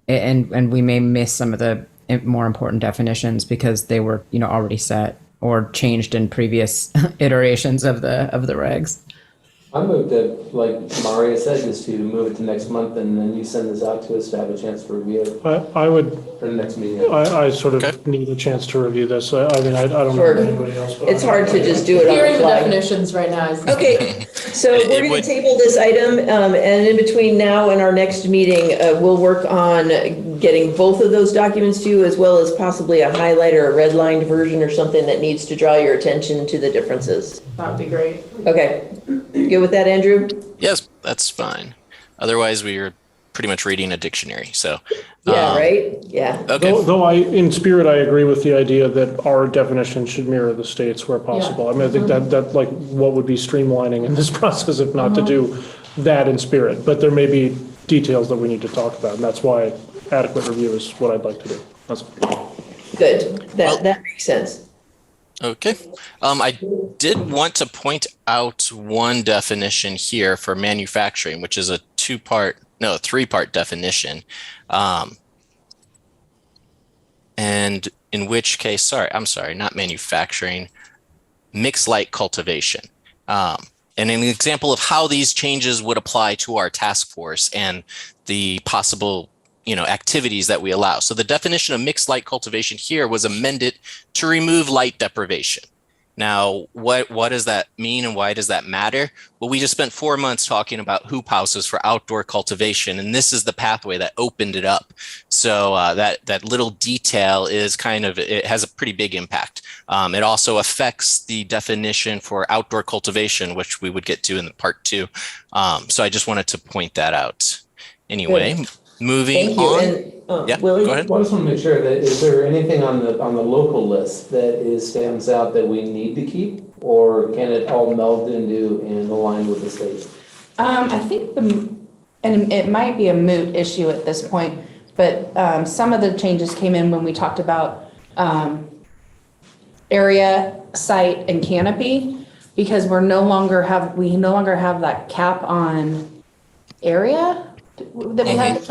and we may miss some of the more important definitions because they were already set or changed in previous iterations of the regs. I moved it, like Maria said, is to move it to next month and then you send this out to us to have a chance to review it I would, for the next meeting. I sort of need a chance to review this. I mean, I don't know Sure. about anybody else. But It's hard to just do it on Hearing the the fly. definitions right now is. Okay, so It we're going would- to table this item, and in between now and our next meeting, we'll work on getting both of those documents to you, as well as possibly a highlighter, a redlined version or something that needs to draw your attention to the differences. That would be great. Okay, good with that, Andrew? Yes, that's fine. Otherwise, we are pretty much reading a dictionary. So, Yeah, right? Yeah. okay. Though in spirit, I agree with the idea that our definition should mirror the states where possible. I mean, I think that like what would be streamlining in this process if not to do that in spirit. But there may be details that we need to talk about, and that's why adequate review is what I'd like to do. That's Good, that makes sense. Okay. I did want to point out one definition here for manufacturing, which is a three-part definition. And in which case, I'm sorry, not manufacturing, mixed light cultivation. And an example of how these changes would apply to our task force and the possible activities that we allow. So the definition of mixed light cultivation here was amended to remove light deprivation. Now, what does that mean and why does that matter? Well, we just spent 4 months talking about hoop houses for outdoor cultivation, and this is the pathway that opened it up. So that little detail is it has a pretty big impact. It also affects the definition for outdoor cultivation, which we would get to in part 2. So I just wanted to point that out. Anyway. Good. Moving Thank you. on. And, Yeah, Willie? go ahead. I just want to make sure that, is there anything on the local list that stands out that we need to keep? Or can it all meld into and align with the state? I think and it might be a moot issue at this point, but some of the changes came in when we talked about area, site, and canopy, because we no longer have that cap on area that we had.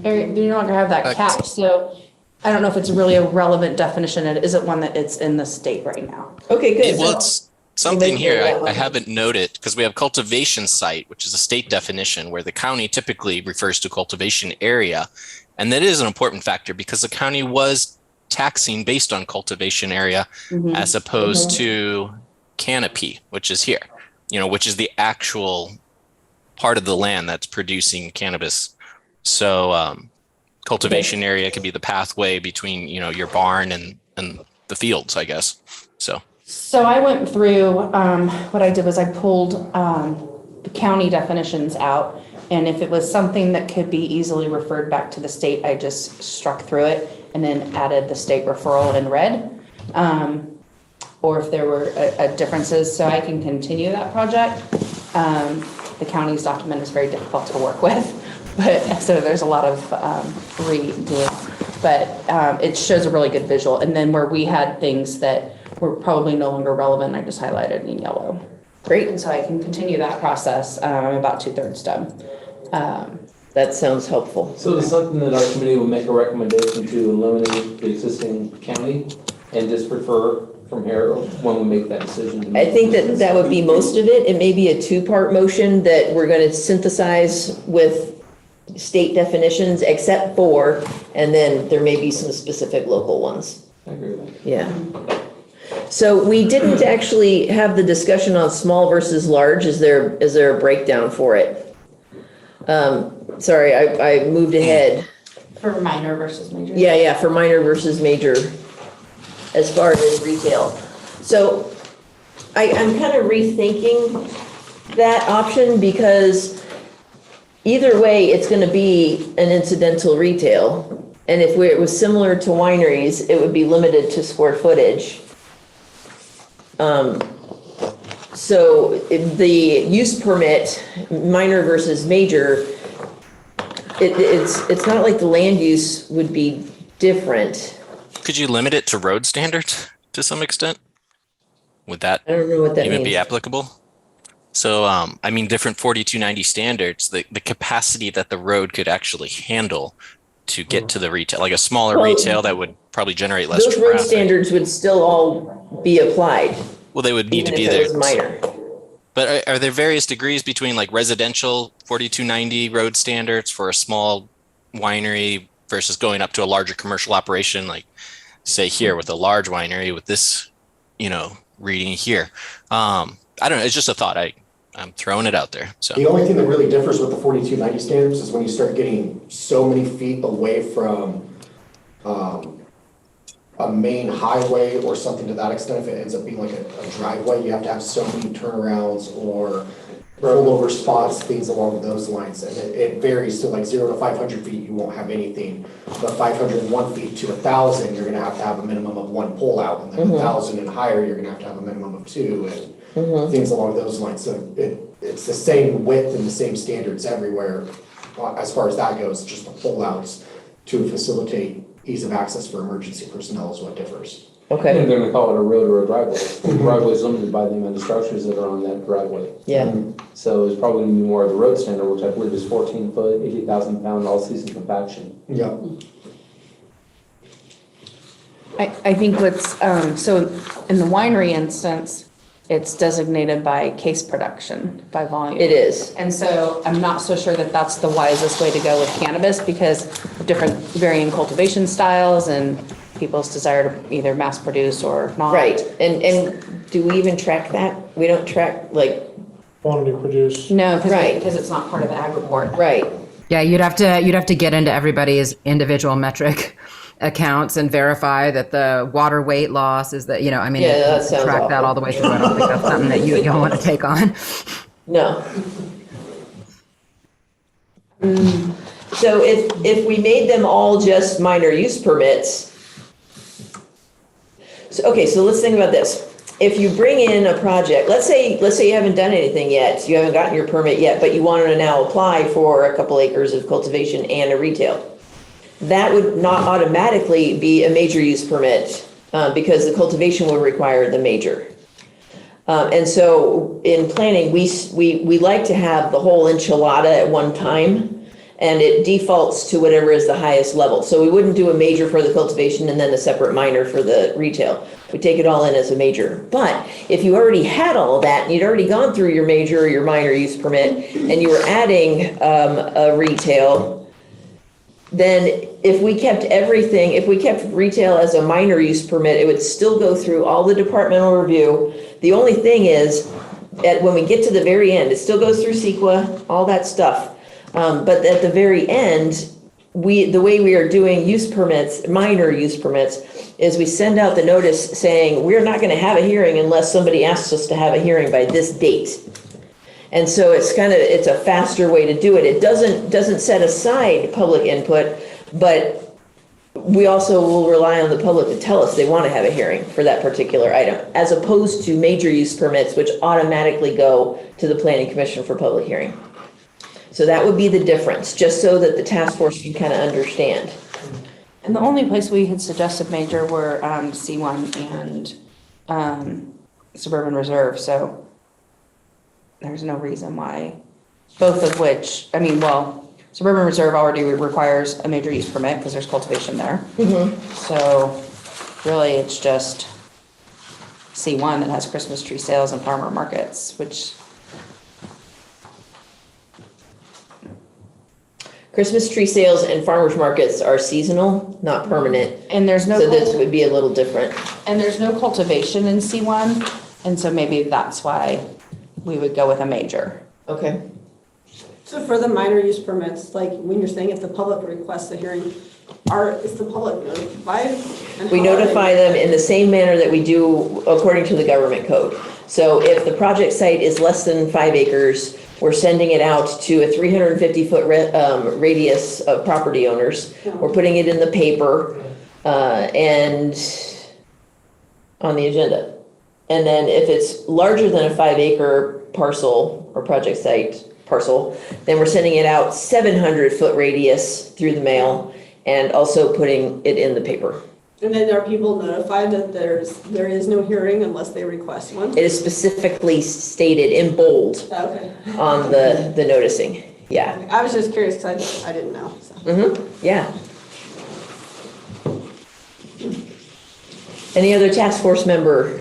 Area, we no longer have that cap. So I don't know if it's really a relevant definition. It isn't one that it's in the state right now. Okay, good. Well, it's something make here that I haven't noted, because we have cultivation site, which is a state definition where the county typically refers to cultivation area. And that is an important factor because the county was taxing based on cultivation area as opposed to canopy, which is here, which is the actual part of the land that's producing cannabis. So cultivation area could be the pathway between, your barn and the fields, I guess. So I went through, what I did was I pulled the county definitions out. And if it was something that could be easily referred back to the state, I just struck through it and then added the state referral in red. Or if there were differences, so I can continue that project. The county's document is very difficult to work with, but so there's a lot of redoing. But it shows a really good visual. And then where we had things that were probably no longer relevant, I just highlighted in yellow. Great. And so I can continue that process. I'm about 2/3 done. That sounds helpful. So it's something that our committee will make a recommendation to eliminate the existing county and just refer from here when we make that decision. I think that would be most of it. It may be a two-part motion that we're going to synthesize with state definitions except for, and then there may be some specific local ones. I agree with that. Yeah. So we didn't actually have the discussion on small versus large. Is there a breakdown for it? Sorry, I moved ahead. For minor versus major? Yeah, for minor versus major as far as retail. So I'm kind of rethinking that option because either way, it's going to be an incidental retail. And if it was similar to wineries, it would be limited to square footage. So the use permit, minor versus major, it's not like the land use would be different. could you limit it to road standards to some extent? Would that I don't know what that even means. be applicable? So, different 4290 standards, the capacity that the road could actually handle to get to the retail, like a smaller Well, retail that would probably generate less Those road traffic. standards would still all be applied, Well, they would need even to be if it there. was minor. But are there various degrees between like residential 4290 road standards for a small winery versus going up to a larger commercial operation, like say here with a large winery with this, reading here? I don't know. It's just a thought. I'm throwing it out there. So The only thing that really differs with the 4290 standards is when you start getting so many feet away from a main highway or something to that extent. If it ends up being like a driveway, you have to have so many turnarounds or rollover spots, things along those lines. And it varies to like 0 to 500 feet, you won't have anything. But 501 feet to 1,000, you're gonna have to have a minimum of one pull out. And then 1,000 and higher, you're gonna have a minimum of two and things along those lines. So it's the same width and the same standards everywhere as far as that goes, just the pull outs to facilitate ease of access for emergency personnel is what differs. Okay, And they're gonna call it a road or a driveway. The driveway is limited by the amount of structures that are on that driveway. yeah. So it's probably gonna be more of the road standard, which I believe is 14 foot, 80,000 pound all-season compaction. Yeah. I think what's, so in the winery instance, it's designated by case production, by volume. It is. And so I'm not so sure that that's the wisest way to go with cannabis because of different varying cultivation styles and people's desire to either mass produce or not. Right, and do we even track that? We don't track, like, Quantity produced. No, Right. because it's not part of the ag report. right, Yeah, you'd have to get into everybody's individual metric accounts and verify that the water weight loss is that, Yeah, that sounds track that awful. all the way through. I don't think that's something that you don't want to take on. no. So if we made them all just minor use permits, so let's think about this. If you bring in a project, let's say you haven't done anything yet, you haven't gotten your permit yet, but you wanted to now apply for a couple acres of cultivation and a retail. That would not automatically be a major use permit because the cultivation will require the major. And so in planning, we like to have the whole enchilada at one time. and it defaults to whatever is the highest level. So we wouldn't do a major for the cultivation and then a separate minor for the retail. We take it all in as a major. But if you already had all that and you'd already gone through your major or your minor use permit and you were adding a retail, then if we kept everything, if we kept retail as a minor use permit, it would still go through all the departmental review. The only thing is, when we get to the very end, it still goes through CEQA, all that stuff. But at the very end, the way we are doing use permits, minor use permits, is we send out the notice saying, we're not going to have a hearing unless somebody asks us to have a hearing by this date. And so it's a faster way to do it. It doesn't set aside public input, but we also will rely on the public to tell us they want to have a hearing for that particular item, as opposed to major use permits, which automatically go to the Planning Commission for public hearing. So that would be the difference, just so that the task force can kind of understand. And the only place we had suggested major were C1 and Suburban Reserve, so there's no reason why, both of which, I mean, well, Suburban Reserve already requires a major use permit because there's cultivation there. So really it's just C1 that has Christmas tree sales and farmer markets, which Christmas tree sales and farmers markets are seasonal, not permanent. And there's no, so this would be a little different. And there's no cultivation in C1, and so maybe that's why we would go with a major. Okay. So for the minor use permits, like when you're saying if the public requests a hearing, is the public notified? We notify them in the same manner that we do according to the government code. So if the project site is less than 5 acres, we're sending it out to a 350-foot radius of property owners. We're putting it in the paper and on the agenda. And then if it's larger than a 5-acre parcel or project site parcel, then we're sending it out 700-foot radius through the mail and also putting it in the paper. And then are people notified that there is no hearing unless they request one? It is specifically stated in bold on the noticing. Yeah. I was just curious because I didn't know. So. Yeah. Any other task force member?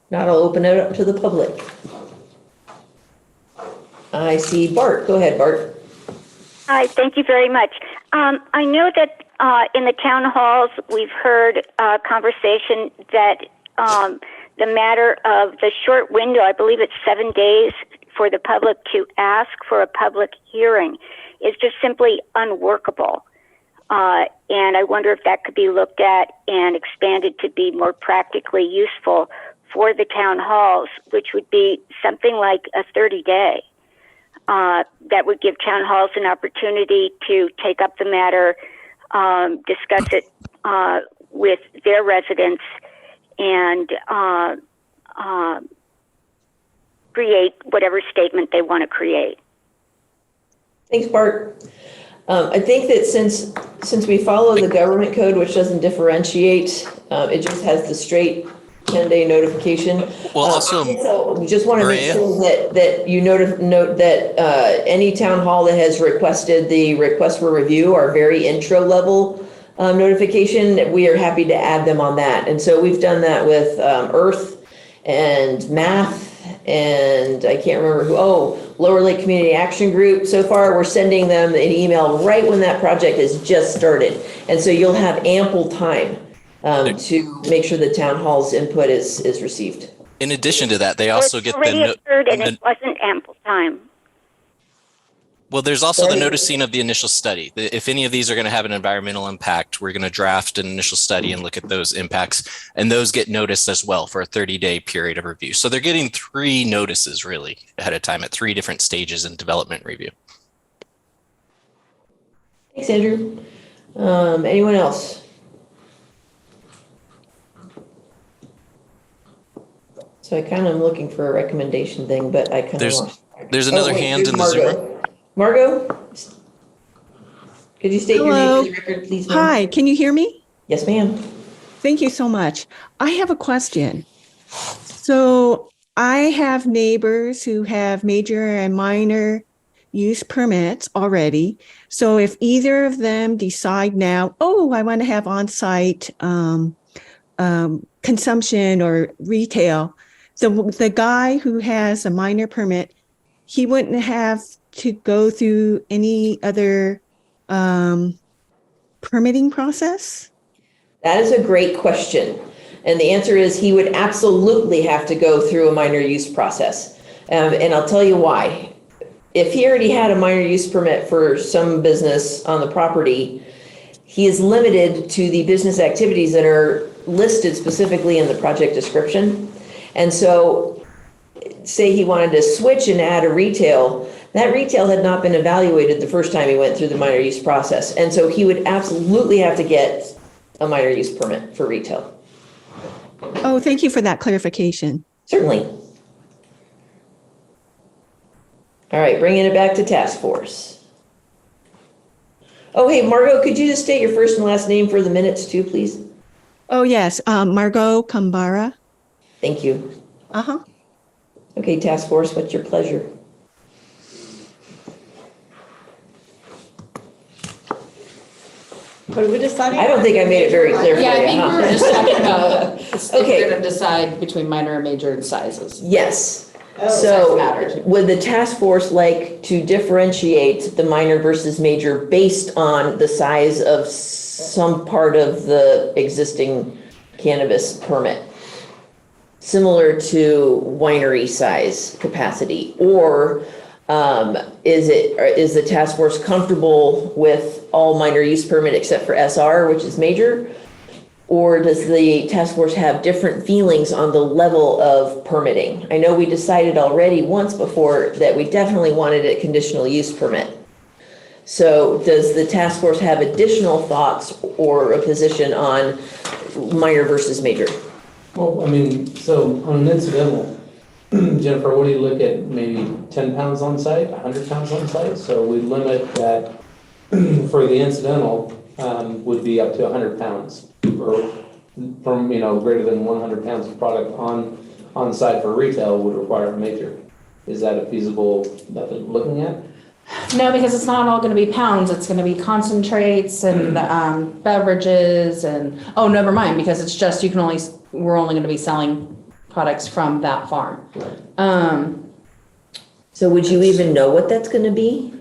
Not, I'll open it up to the public. I see Bart. Go ahead, Bart. Hi, thank you very much. I know that in the town halls we've heard conversation that the matter of the short window, I believe it's 7 days for the public to ask for a public hearing, is just simply unworkable. And I wonder if that could be looked at and expanded to be more practically useful for the town halls, which would be something like a 30-day. That would give town halls an opportunity to take up the matter, discuss it with their residents, and create whatever statement they want to create. Thanks, Bart. I think that since we follow the government code, which doesn't differentiate, it just has the straight 10-day notification. Well, also, so we just want to make Maria? sure that you note that any town hall that has requested the request for review or very intro level notification, we are happy to add them on that. And so we've done that with Earth and Math, and I can't remember who. Lower Lake Community Action Group. So far, we're sending them an email right when that project has just started, and so you'll have ample time to make sure the town hall's input is received. in addition to that, they also get already occurred and it wasn't ample time. Well, there's also the noticing of the initial study. If any of these are going to have an environmental impact, we're going to draft an initial study and look at those impacts, and those get noticed as well for a 30-day period of review. So they're getting 3 notices really ahead of time at 3 different stages in development review. Thanks, Andrew. Anyone else? So I kind of am looking for a recommendation thing, but I kind of lost. There's another hand in the Zoom room. Margot, could you state your name Hello. for the record, please? Ma'am? Hi, can you hear me? Yes, ma'am. Thank you so much. I have a question. So I have neighbors who have major and minor use permits already. So if either of them decide now, oh, I want to have on-site consumption or retail, the guy who has a minor permit, he wouldn't have to go through any other permitting process? That is a great question. And the answer is he would absolutely have to go through a minor use process. And I'll tell you why. If he already had a minor use permit for some business on the property, he is limited to the business activities that are listed specifically in the project description. And so say he wanted to switch and add a retail, that retail had not been evaluated the first time he went through the minor use process. And so he would absolutely have to get a minor use permit for retail. Oh, thank you for that clarification. Certainly. All right, bringing it back to task force. Oh, hey, Margot, could you just state your first and last name for the minutes too, please? Oh, yes, Margot Kambara. Thank you. Uh-huh. Okay, task force, what's your pleasure? What are we deciding? I don't think I made it very clear for you. Yeah, I think huh? we're just talking about, if Okay. we're gonna decide between minor and major and sizes. Yes. Size So matters. would the task force like to differentiate the minor versus major based on the size of some part of the existing cannabis permit? Similar to winery size capacity? Or is the task force comfortable with all minor use permit except for SR, which is major? Or does the task force have different feelings on the level of permitting? I know we decided already once before that we definitely wanted a conditional use permit. So does the task force have additional thoughts or a position on minor versus major? Well, I mean, so on an incidental, Jennifer, what do you look at, maybe 10 pounds on site, 100 pounds on site? So we limit that for the incidental would be up to 100 pounds or from, greater than 100 pounds of product on site for retail would require a major. Is that a feasible method of looking at? No, because it's not all gonna be pounds, it's gonna be concentrates and beverages and, oh, never mind, because it's just, we're only gonna be selling products from that farm. So would you even know what that's gonna be?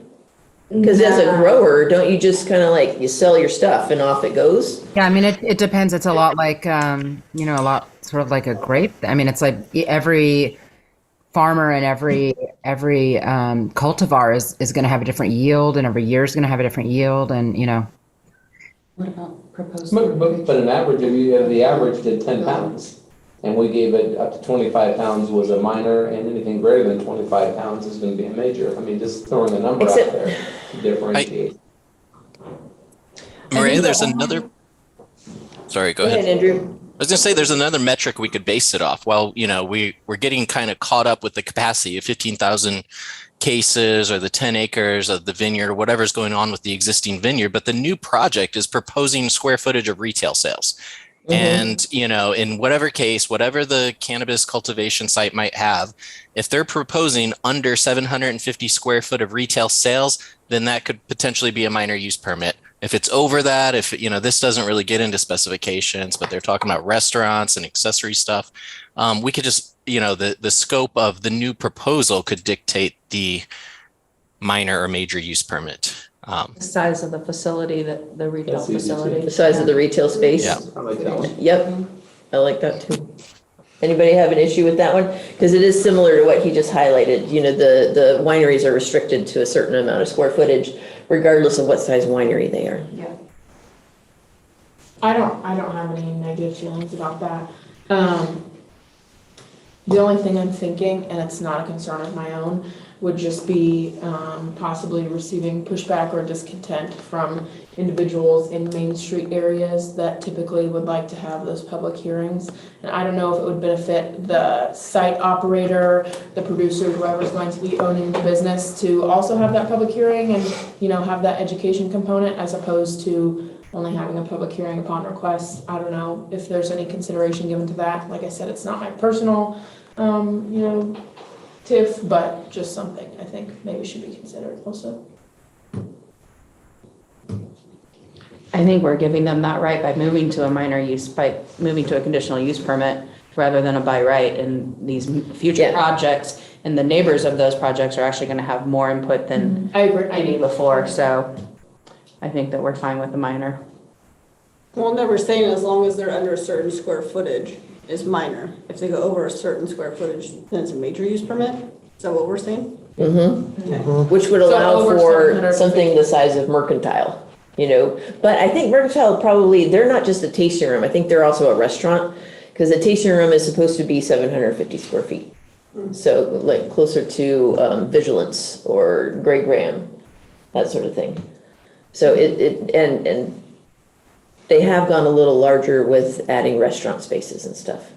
Because as a grower, don't you just kind of like, you sell your stuff and off it goes? Yeah, I mean, it depends. It's a lot like, a lot sort of like a grape. I mean, it's like every farmer and every cultivar is going to have a different yield, and every year is going to have a different yield, and What about proposed? But an average, if you have the average did 10 pounds, and we gave it up to 25 pounds was a minor, and anything greater than 25 pounds is going to be a major. I mean, just throwing a number out there to differentiate. Maria, there's another. Sorry, go ahead. Andrew. I was going to say there's another metric we could base it off. Well, we're getting kind of caught up with the capacity of 15,000 cases or the 10 acres of the vineyard or whatever's going on with the existing vineyard. But the new project is proposing square footage of retail sales. And, in whatever case, whatever the cannabis cultivation site might have, if they're proposing under 750 square foot of retail sales, then that could potentially be a minor use permit. If it's over that, if, this doesn't really get into specifications, but they're talking about restaurants and accessory stuff, we could just, the scope of the new proposal could dictate the minor or major use permit. The size of the facility, the retail facility. The size of the retail space? Yeah. I like that one. Yep, I like that too. Anybody have an issue with that one? Because it is similar to what he just highlighted. The wineries are restricted to a certain amount of square footage, regardless of what size winery they are. Yeah. I don't have any negative feelings about that. The only thing I'm thinking, and it's not a concern of my own, would just be possibly receiving pushback or discontent from individuals in Main Street areas that typically would like to have those public hearings. And I don't know if it would benefit the site operator, the producer, whoever's going to be owning the business to also have that public hearing and, have that education component as opposed to only having a public hearing upon request. I don't know if there's any consideration given to that. Like I said, it's not my personal TIF, but just something I think maybe should be considered also. I think we're giving them that right by moving to a minor use, by moving to a conditional use permit rather than a by right. And these future projects and the neighbors of those projects are actually going to have more input than I agree. any before. So I think that we're fine with the minor. Well, never saying as long as they're under a certain square footage is minor. If they go over a certain square footage, then it's a major use permit? Is that what we're saying? Mm-hmm. Which would allow over for 700 something the size of mercantile, But I think mercantile probably, they're not just a tasting room. I think they're also a restaurant because a tasting room is supposed to be 750 square feet. So like closer to Vigilance or Grey Graham, that sort of thing. So and they have gone a little larger with adding restaurant spaces and stuff.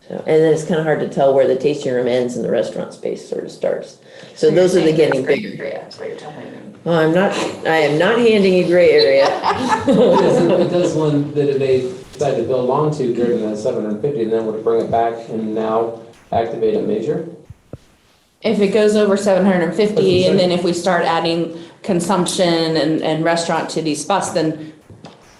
So, and then it's kind of hard to tell where the tasting room ends and the restaurant space sort of starts. So those are the getting bigger. That's what you're telling me. Well, I am not handing you gray area. It does one that they decide to build onto greater than 750, and then would bring it back and now activate a major? If it goes over 750, and then if we start adding consumption and restaurant to these spots, then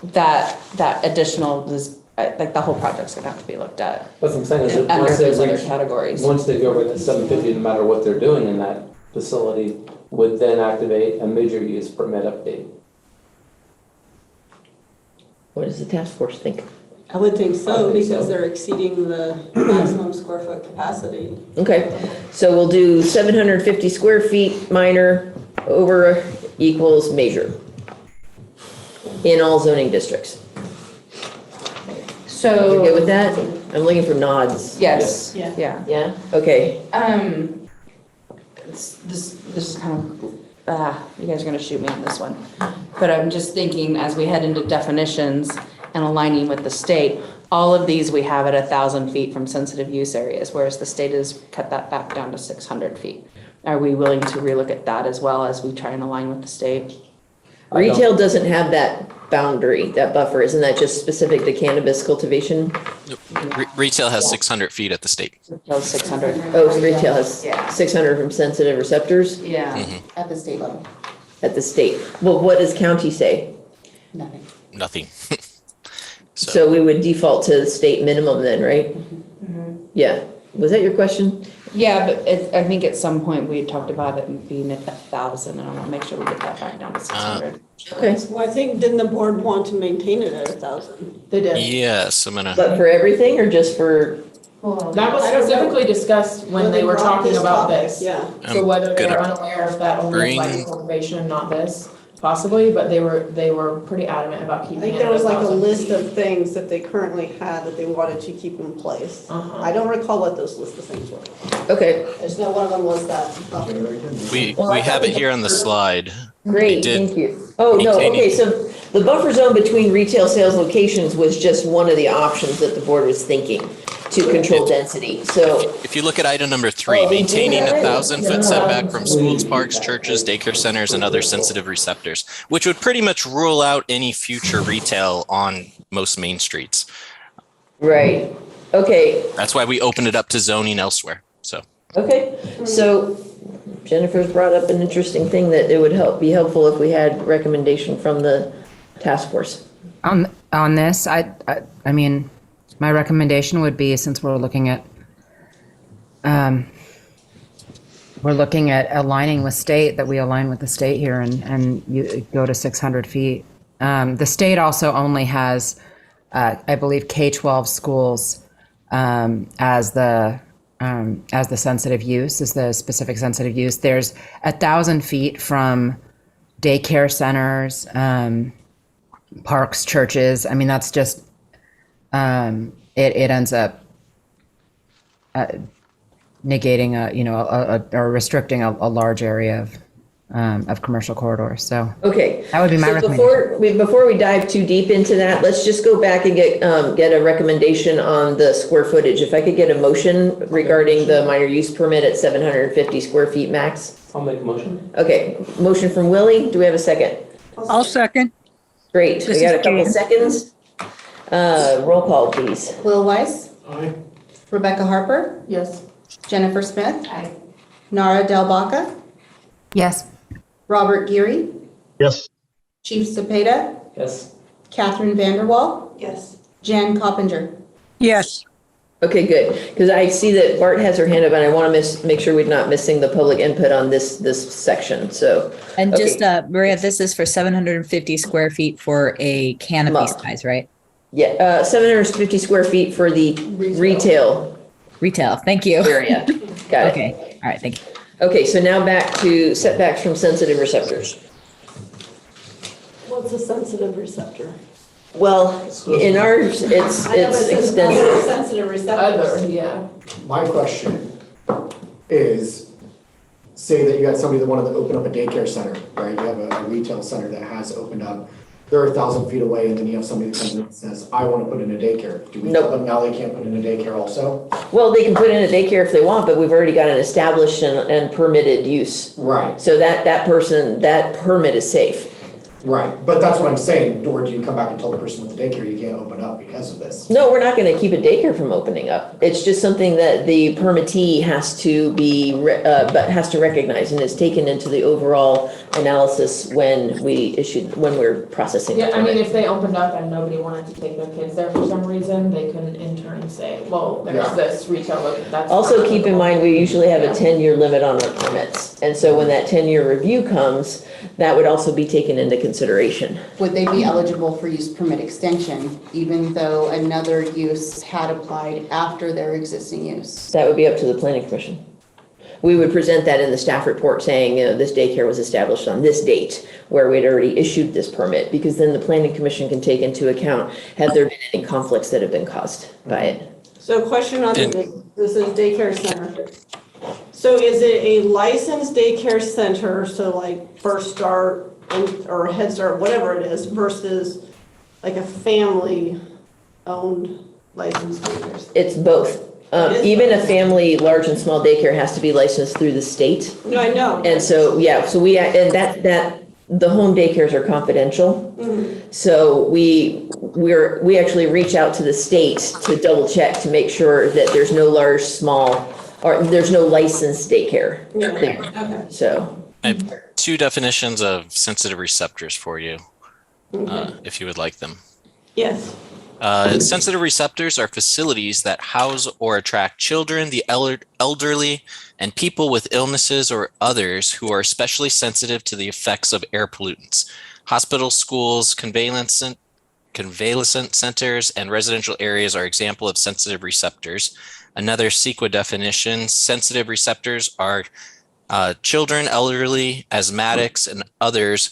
that additional is, like the whole project's gonna have to be looked at. What I'm saying is that Under once they those other reach, categories. once they go over that 750, no matter what they're doing in that facility, would then activate a major use permit update. What does the task force think? I would think I so, think so. because they're exceeding the maximum square foot capacity. Okay, so we'll do 750 square feet minor over equals major in all zoning districts. So. You good with that? I'm looking for nods. Yes, Yeah. yeah. Yeah, okay. This is kind of, you guys are gonna shoot me on this one. But I'm just thinking, as we head into definitions and aligning with the state, all of these we have at 1,000 feet from sensitive use areas, whereas the state has cut that back down to 600 feet. Are we willing to relook at that as well as we try and align with the state? Retail doesn't have that boundary, that buffer. Isn't that just specific to cannabis cultivation? Retail has 600 feet at the state. Retail is 600. Oh, so retail has Yeah. 600 from sensitive receptors Yeah. At the state level, at the state. Well, what does county say? nothing. Nothing. So we would default to the state minimum then, right? Yeah. Was that your question? Yeah, but I think at some point we had talked about it being at 1,000, and I want to make sure we get that back down to 600. Okay. Well, I think, didn't the board want to maintain it at 1,000? They did. Yes, I'm gonna. But for everything or just for, That was specifically discussed when they were talking about this. Yeah. So whether they gonna were unaware if that only bring- applied to cultivation and not this, possibly, but they were pretty adamant about I keeping think it there at was like a 1,000 list feet. of things that they currently had that they wanted to keep in place. I don't recall what those list of things were. okay, I just know one of them was that buffer. We Well, I have thought it here on the slide. great, did thank you. Oh, no, maintaining- okay, so the buffer zone between retail sales locations was just one of the options that the board was thinking to control density, so. If you look at item number 3, Oh, we do maintaining have it? 1,000-foot setback from schools, parks, churches, daycare centers, and other sensitive receptors, which would pretty much rule out any future retail on most main streets. Right, okay, That's why we opened it up to zoning elsewhere. So okay, so Jennifer's brought up an interesting thing that it would be helpful if we had recommendation from the task force. On this, I mean, my recommendation would be, since we're looking at aligning with state, that we align with the state here and you go to 600 feet. The state also only has, I believe, K-12 schools as the sensitive use, is the specific sensitive use. There's 1,000 feet from daycare centers, parks, churches. I mean, that's just, it ends up negating or restricting a large area of commercial corridors. So Okay. that would be my So recommendation. before we dive too deep into that, let's just go back and get a recommendation on the square footage. If I could get a motion regarding the minor use permit at 750 square feet max. I'll make a motion. Okay, motion from Willie. Do we have a second? I'll second. Great. This We got is a couple Jan. seconds. Roll call, please. Will Weiss, Aye. Rebecca Harper, Yes. Jennifer Smith. Nara Del Baca. Yes. Robert Geary. Yes. Chief Cepeda. Yes. Catherine Vanderwall. Yes. Jan Coppinger. Yes. Okay, good. Because I see that Bart has her hand up and I want to make sure we're not missing the public input on this section. So, And okay. just, Maria, this is for 750 square feet for a canopy Month. size, right? Yeah, 750 square feet for the retail Retail. Thank you. area. Got it. Okay. All right. Thank you. Okay, so now back to setbacks from sensitive receptors. What's a sensitive receptor? Well, in ours, it's extensive. Sensitive receptors. Other, yeah. My question is, say that you got somebody that wanted to open up a daycare center, right? You have a retail center that has opened up. They're 1,000 feet away, and then you have somebody that comes in and says, I want to put in a daycare. Do we tell them now they can't put in a daycare also? Well, they can put in a daycare if they want, but we've already got an established and permitted use. Right. So that permit is safe. Right, but that's what I'm saying, or do you come back and tell the person with the daycare you can't open up because of this? No, we're not going to keep a daycare from opening up. It's just something that the permittee has to recognize and is taken into the overall analysis when we're processing. Yeah, the I mean, permit. if they opened up and nobody wanted to take their kids there for some reason, they couldn't in turn say, well, there's Yeah. this retail, that's. Also, not keep in applicable. mind, we usually have a 10-year limit on our permits. And so when that 10-year review comes, that would also be taken into consideration. Would they be eligible for use permit extension, even though another use had applied after their existing use? That would be up to the planning commission. We would present that in the staff report saying, this daycare was established on this date where we'd already issued this permit, because then the planning commission can take into account, have there been any conflicts that have been caused by it? So question on this is daycare center. So is it a licensed daycare center, so like First Start or Head Start, whatever it is, versus like a family owned licensed daycare center? It's both. Even a family large and small daycare has to be licensed through the state. No, I know. And so, yeah, so we, and that the home daycares are confidential. So we actually reach out to the state to double check to make sure that there's no large, small, or there's no licensed daycare there. Okay. So. I have two definitions of sensitive receptors for you, if you would like them. Yes. Sensitive receptors are facilities that house or attract children, the elderly, and people with illnesses or others who are especially sensitive to the effects of air pollutants. Hospitals, schools, convalescent centers, and residential areas are example of sensitive receptors. Another CEQA definition, sensitive receptors are children, elderly, asthmatics, and others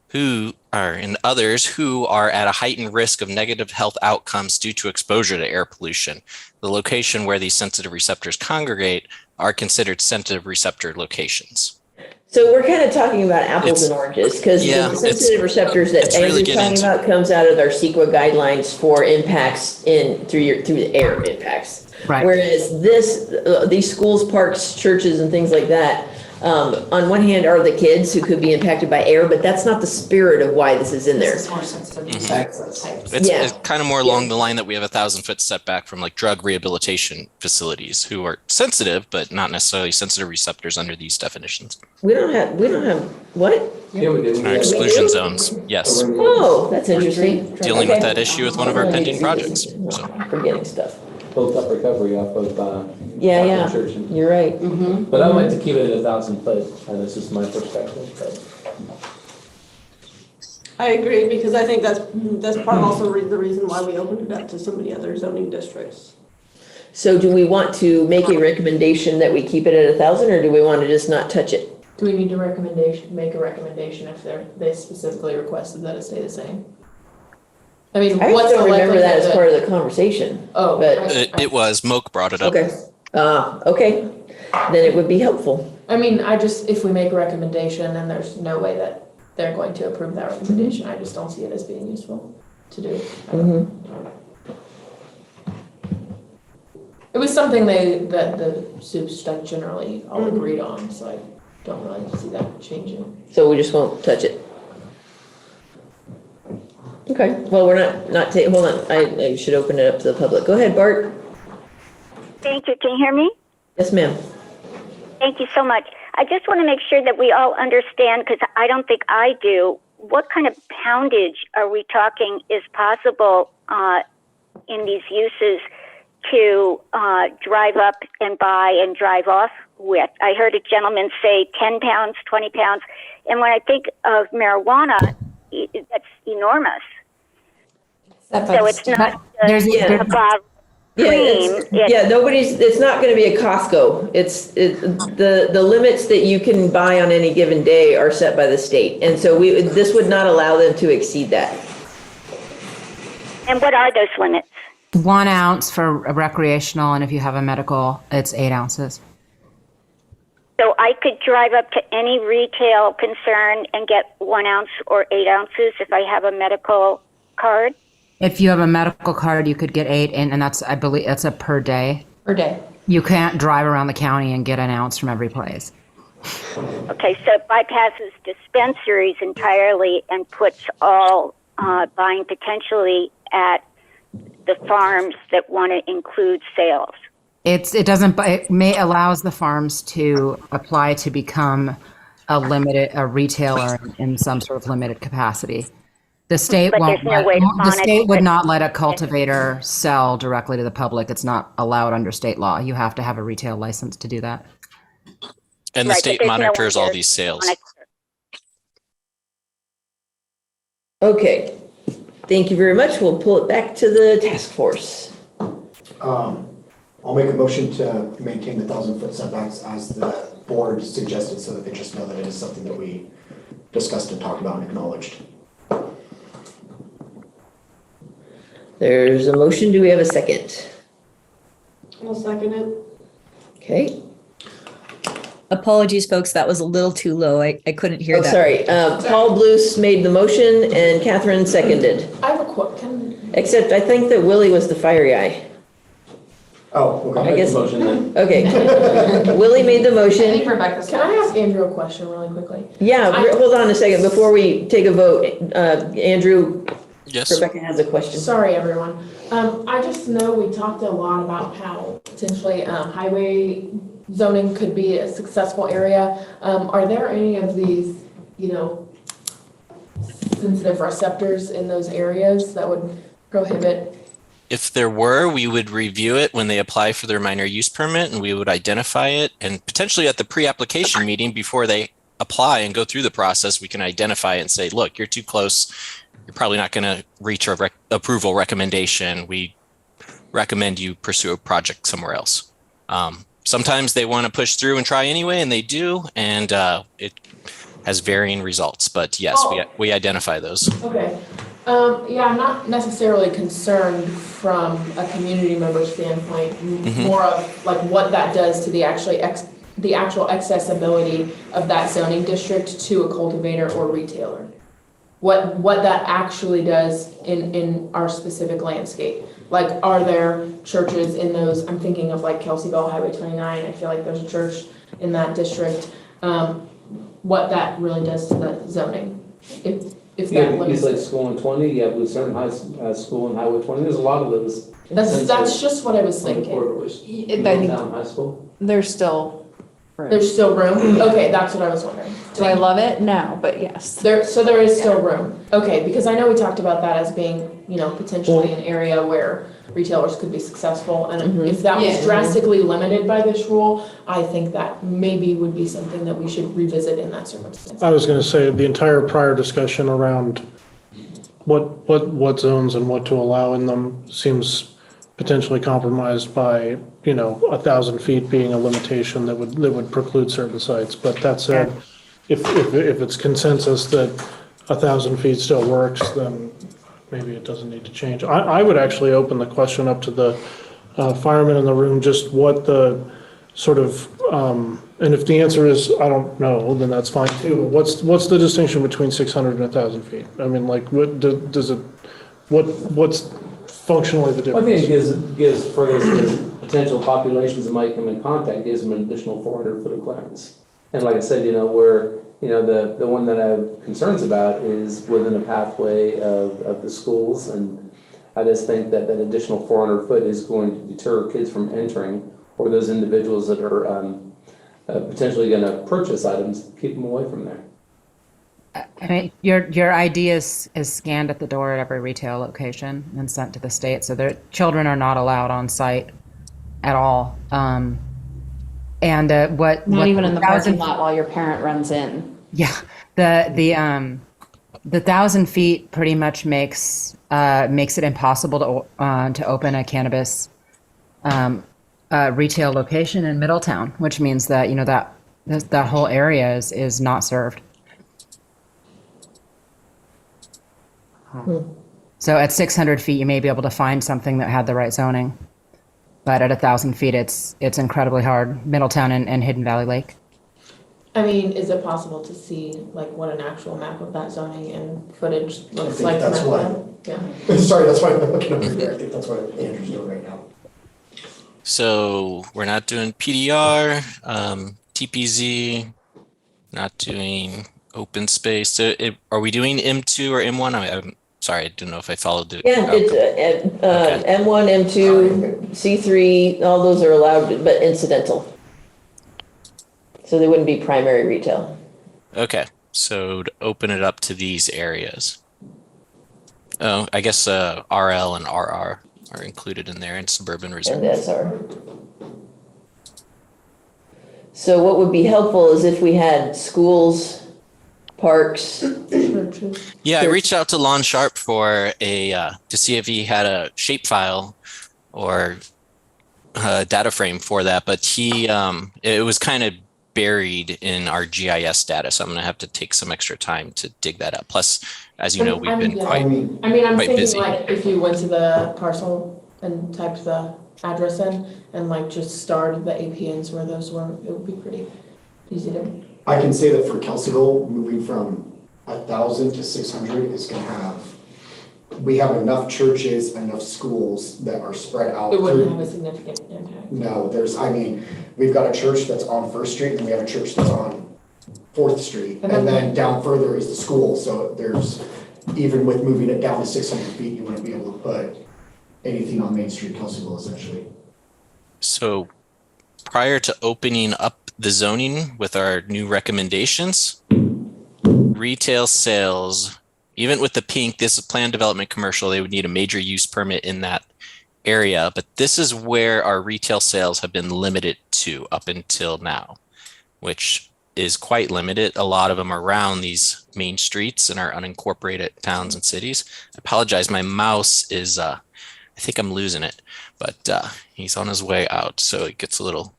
who are at a heightened risk of negative health outcomes due to exposure to air pollution. The location where these sensitive receptors congregate are considered sensitive receptor locations. So we're kind of talking about apples and oranges, because the sensitive receptors that Andrew's talking about comes out of our CEQA guidelines for impacts through the air impacts. Right. Whereas these schools, parks, churches, and things like that, on one hand are the kids who could be impacted by air, but that's not the spirit of why this is in there. This is more sensitive to types. It's kind of more along the line that we have 1,000-foot setback from like drug rehabilitation facilities who are sensitive, but not necessarily sensitive receptors under these definitions. We don't have what? Yeah, we do. Our exclusion zones, yes. Oh, that's interesting. Dealing with that issue with one of our pending projects. So. Forgetting stuff. Built up recovery off of Yeah, church. And, you're right. but I like to keep it at 1,000 foot, and this is my perspective. But. I agree, because I think that's part also the reason why we opened it up to so many other zoning districts. So do we want to make a recommendation that we keep it at 1,000, or do we want to just not touch it? Do we need to make a recommendation if they specifically requested that it stay the same? I mean, I what's the don't remember that likelihood as part of the conversation. Oh, but It was. Moak brought it up. okay. Okay. Then it would be helpful. I mean, if we make a recommendation and there's no way that they're going to approve that recommendation, I just don't see it as being useful to do. It was something that the soups like generally all agreed on, so I don't really see that changing. So we just won't touch it. Okay, well, we're not hold on, I should open it up to the public. Go ahead, Bart. Thank you. Can you hear me? Yes, ma'am. Thank you so much. I just want to make sure that we all understand, because I don't think I do, what kind of poundage are we talking is possible in these uses to drive up and buy and drive off with? I heard a gentleman say 10 pounds, 20 pounds. And when I think of marijuana, that's enormous. So it's not There's- a bottle. Yeah, it's not going to be a Costco. The limits that you can buy on any given day are set by the state. And so this would not allow them to exceed that. And what are those limits? 1 ounce for a recreational, and if you have a medical, it's 8 ounces. So I could drive up to any retail concern and get 1 ounce or 8 ounces if I have a medical card? If you have a medical card, you could get 8, and that's, I believe, that's a per day. Per day. You can't drive around the county and get an ounce from every place. Okay, so it bypasses dispensaries entirely and puts all buying potentially at the farms that want to include sales. It allows the farms to apply to become a retailer in some sort of limited capacity. The state But won't. there's no way to The state would monitor not let a cultivator sell directly to the public. It's not allowed under state law. You have to have a retail license to do that. And the state monitors all these sales. Okay. Thank you very much. We'll pull it back to the task force. I'll make a motion to maintain the 1,000-foot setbacks as the board suggested, so that they just know that it is something that we discussed and talked about and acknowledged. There's a motion. Do we have a second? I'll second it. Okay. Apologies, folks. That was a little too low. I couldn't hear that. Sorry. Paul Blues made the motion and Catherine seconded. I have a question. Except I think that Willie was the fire guy. Oh, okay. I guess. Motion then. Okay. Willie made the motion. Can I ask Andrew a question really quickly? Yeah, hold on a second. Before we take a vote, Andrew, Yes. Rebecca has a question. Sorry, everyone. I just know we talked a lot about how potentially highway zoning could be a successful area. Are there any of these, sensitive receptors in those areas that would prohibit? If there were, we would review it when they apply for their minor use permit, and we would identify it, and potentially at the pre-application meeting before they apply and go through the process, we can identify it and say, look, you're too close. You're probably not going to reach our approval recommendation. We recommend you pursue a project somewhere else. Sometimes they want to push through and try anyway, and they do, and it has varying results. But yes, we identify those. Okay. I'm not necessarily concerned from a community member standpoint, more of like what that does to the actual accessibility of that zoning district to a cultivator or retailer. What that actually does in our specific landscape. Like, are there churches in those? I'm thinking of like Kelseyville, Highway 29. I feel like there's a church in that district. What that really does to the zoning. If Yeah, that it's limits like it. school in 20, you have Lucerne High School and Highway 20. There's a lot of those. That's just what I was thinking. Down high school. There's still room. There's still room? Okay, that's what I was wondering. Do I love it? No, but yes. There is still room. Okay, because I know we talked about that as being, potentially an area where retailers could be successful. And if that was drastically limited by this rule, I think that maybe would be something that we should revisit in that circumstance. I was going to say the entire prior discussion around what zones and what to allow in them seems potentially compromised by 1,000 feet being a limitation that would preclude certain sites. But that said, if it's consensus that 1,000 feet still works, then maybe it doesn't need to change. I would actually open the question up to the firemen in the room, just what the sort of, and if the answer is, I don't know, then that's fine too. What's the distinction between 600 and 1,000 feet? I mean, like, what's functionally the difference? I think it gives for those potential populations that might come in contact, gives them an additional 400 foot of clearance. And like I said, where, the one that I have concerns about is within a pathway of the schools. And I just think that additional 400 foot is going to deter kids from entering for those individuals that are potentially going to purchase items, keep them away from there. I mean, your ID is scanned at the door at every retail location and sent to the state. So their children are not allowed on site at all. Not What even in the 1,000 parking lot while your parent runs in. Yeah, the 1,000 feet pretty much makes it impossible to open a cannabis retail location in Middletown, which means that that whole area is not served. So at 600 feet, you may be able to find something that had the right zoning, but at 1,000 feet, it's incredibly hard. Middletown and Hidden Valley Lake. I mean, is it possible to see like what an actual map of that zoning and footage looks think like? that's from what- that? Yeah. Sorry, that's why I'm looking over here. I think that's what Andrew's doing right now. So we're not doing PDR, TPZ, not doing open space. So are we doing M2 or M1? I'm sorry, I didn't know if I followed it. Yeah, it's M1, M2, C3, all those are allowed, but incidental. So they wouldn't be primary retail. Okay, so to open it up to these areas. Oh, I guess RL and RR are included in there in suburban reserve. And SR. So what would be helpful is if we had schools, parks. Churches. Yeah, I reached out to Lon Sharp for to see if he had a shapefile or a data frame for that, but it was kind of buried in our GIS data, so I'm going to have to take some extra time to dig that up. Plus, as you know, we've been quite I'm quite thinking busy. like if you went to the parcel and typed the address in and like just starred the APNs where those were, it would be pretty easy to. I can say that for Kelseyville, moving from 1,000 to 600 is gonna have, we have enough churches, enough schools that are spread out. It wouldn't through- have a significant impact. No, we've got a church that's on First Street and we have a church that's on Fourth Street. And then down further is the school, so even with moving it down to 600 feet, you wouldn't be able to put anything on Main Street, Kelseyville, essentially. So prior to opening up the zoning with our new recommendations, retail sales, even with the pink, this is planned development commercial, they would need a major use permit in that area. But this is where our retail sales have been limited to up until now, which is quite limited. A lot of them are around these main streets in our unincorporated towns and cities. I apologize, my mouse is, I think I'm losing it, but he's on his way out, so it gets a little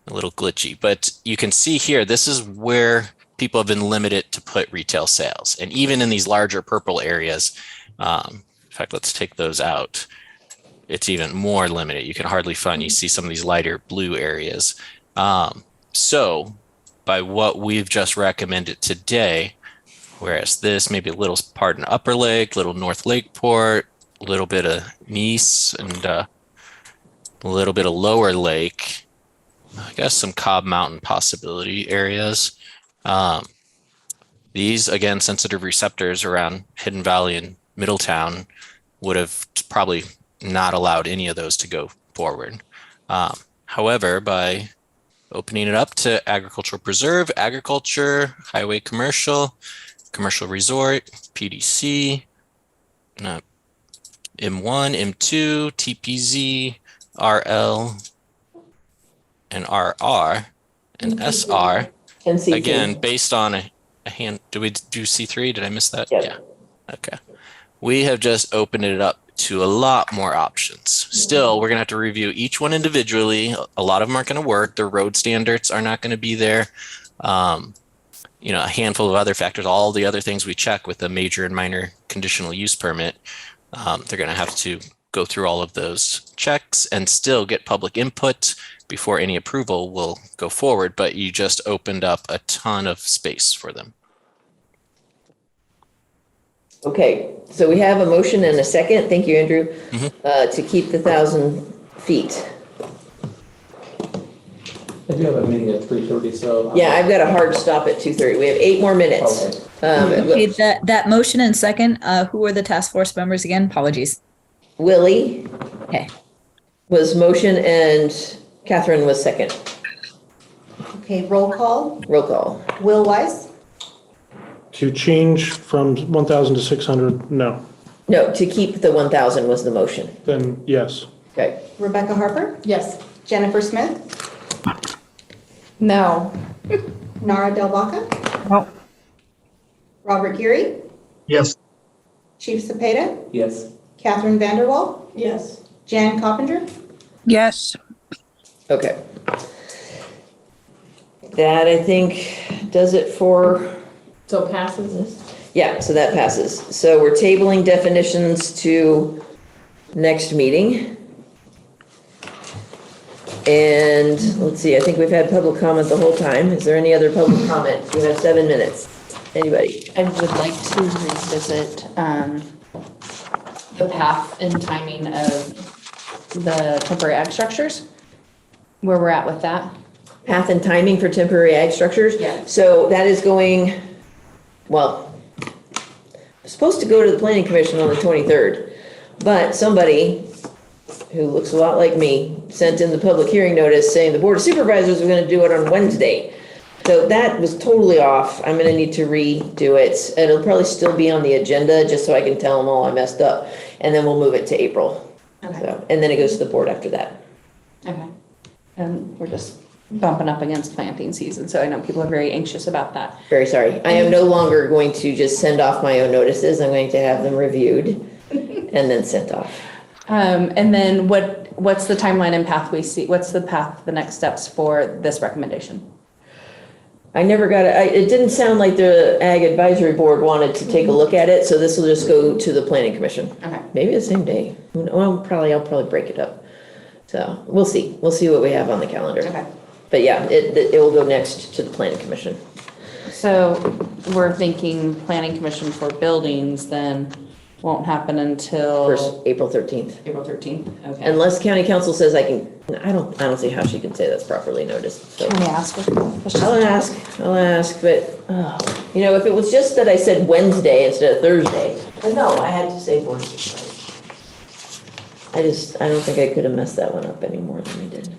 glitchy. But you can see here, this is where people have been limited to put retail sales. And even in these larger purple areas, in fact, let's take those out. It's even more limited. You can hardly find, you see some of these lighter blue areas. So by what we've just recommended today, whereas this maybe a little part in Upper Lake, little North Lakeport, a little bit of Nice, and a little bit of Lower Lake, I guess some Cobb Mountain possibility areas. These, again, sensitive receptors around Hidden Valley and Middletown would have probably not allowed any of those to go forward. However, by opening it up to agricultural preserve, agriculture, highway commercial, commercial resort, PDC, M1, M2, TPZ, RL, and RR, and SR. And C3. Again, based on a hand, do we do C3? Did I miss that? Yep. Yeah. Okay. We have just opened it up to a lot more options. Still, we're going to have to review each one individually. A lot of them aren't going to work. The road standards are not going to be there. A handful of other factors, all the other things we check with a major and minor conditional use permit, they're going to have to go through all of those checks and still get public input before any approval will go forward. But you just opened up a ton of space for them. Okay, so we have a motion and a second. Thank you, Andrew, to keep the 1,000 feet. I do have a meeting at 3:30, so. Yeah, I've got a hard stop at 2:30. We have 8 more minutes. Okay, that motion and second, who were the task force members again? Apologies. Willie Okay. was motion and Catherine was second. Okay, roll call. Roll call. Will Weiss, To change from 1,000 to 600, no. No, to keep the 1,000 was the motion. Then yes. Okay. Rebecca Harper, Yes. Jennifer Smith, No. Nara Del Vaca. No. Robert Geary, Yes. Chief Cepeda, Yes. Catherine Vanderwall, Yes. Jan Coppinger. Yes. Okay. That, I think, does it for, So passes this? yeah, so that passes. So we're tabling definitions to next meeting. And let's see, I think we've had public comment the whole time. Is there any other public comment? You have 7 minutes. Anybody? I would like to revisit the path and timing of the temporary ag structures, where we're at with that. Path and timing for temporary ag structures? Yeah. So that is going, well, supposed to go to the planning commission on the 23rd, but somebody who looks a lot like me sent in the public hearing notice saying the board of supervisors were going to do it on Wednesday. So that was totally off. I'm going to need to redo it. And it'll probably still be on the agenda just so I can tell them, oh, I messed up. And then we'll move it to April. Okay. So, and then it goes to the board after that. Okay. And we're just bumping up against planting season, so I know people are very anxious about that. Very sorry. I am no longer going to just send off my own notices. I'm going to have them reviewed and then sent off. And then what's the timeline and path we see? What's the path, the next steps for this recommendation? I never got it. It didn't sound like the Ag Advisory Board wanted to take a look at it, so this will just go to the Planning Commission. Okay. Maybe the same day. Well, I'll probably break it up. So we'll see. We'll see what we have on the calendar. Okay. But yeah, it will go next to the Planning Commission. So we're thinking planning commission for buildings then won't happen until First, April 13th. April 13th. Okay. Unless county council says I can, I don't see how she can say that's properly noticed. So Can we ask her? I'll ask, but, you know, if it was just that I said Wednesday instead of Thursday, but no, I had to say board of supervisors. I don't think I could have messed that one up any more than I did.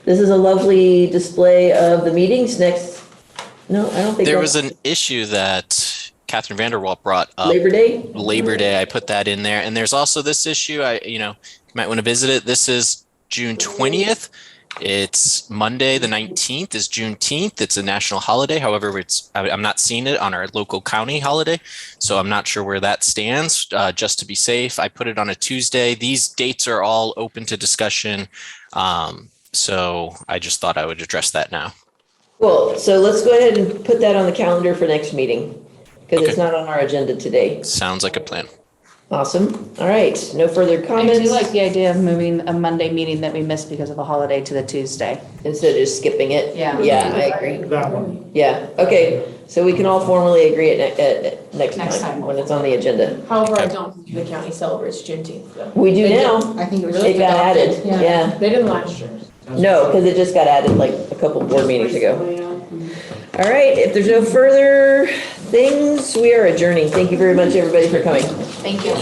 This is a lovely display of the meetings next, no, I don't think. There was an issue that Catherine Vanderwalt brought up. Labor Day? Labor Day, I put that in there. And there's also this issue, you might want to visit it. This is June 20th. It's Monday, the 19th is Juneteenth. It's a national holiday. However, I'm not seeing it on our local county holiday. So I'm not sure where that stands. Just to be safe, I put it on a Tuesday. These dates are all open to discussion. So I just thought I would address that now. Cool, so let's go ahead and put that on the calendar for next meeting, because it's Okay. not on our agenda today. Sounds like a plan. Awesome, all right, no further I comments? do like the idea of moving a Monday meeting that we missed because of a holiday to the Tuesday. Instead of just skipping it? Yeah. Yeah, I agree. That one. Yeah, okay, so we can all formally agree at next time, when it's on the agenda. However, I don't think the county celebrates Juneteenth though. We do They now, I think it was it just got adopted. added, yeah. They didn't last year. No, because it just got added like a couple board meetings ago. Yeah. All right, if there's no further things, we are adjourning. Thank you very much, everybody, for coming. Thank you.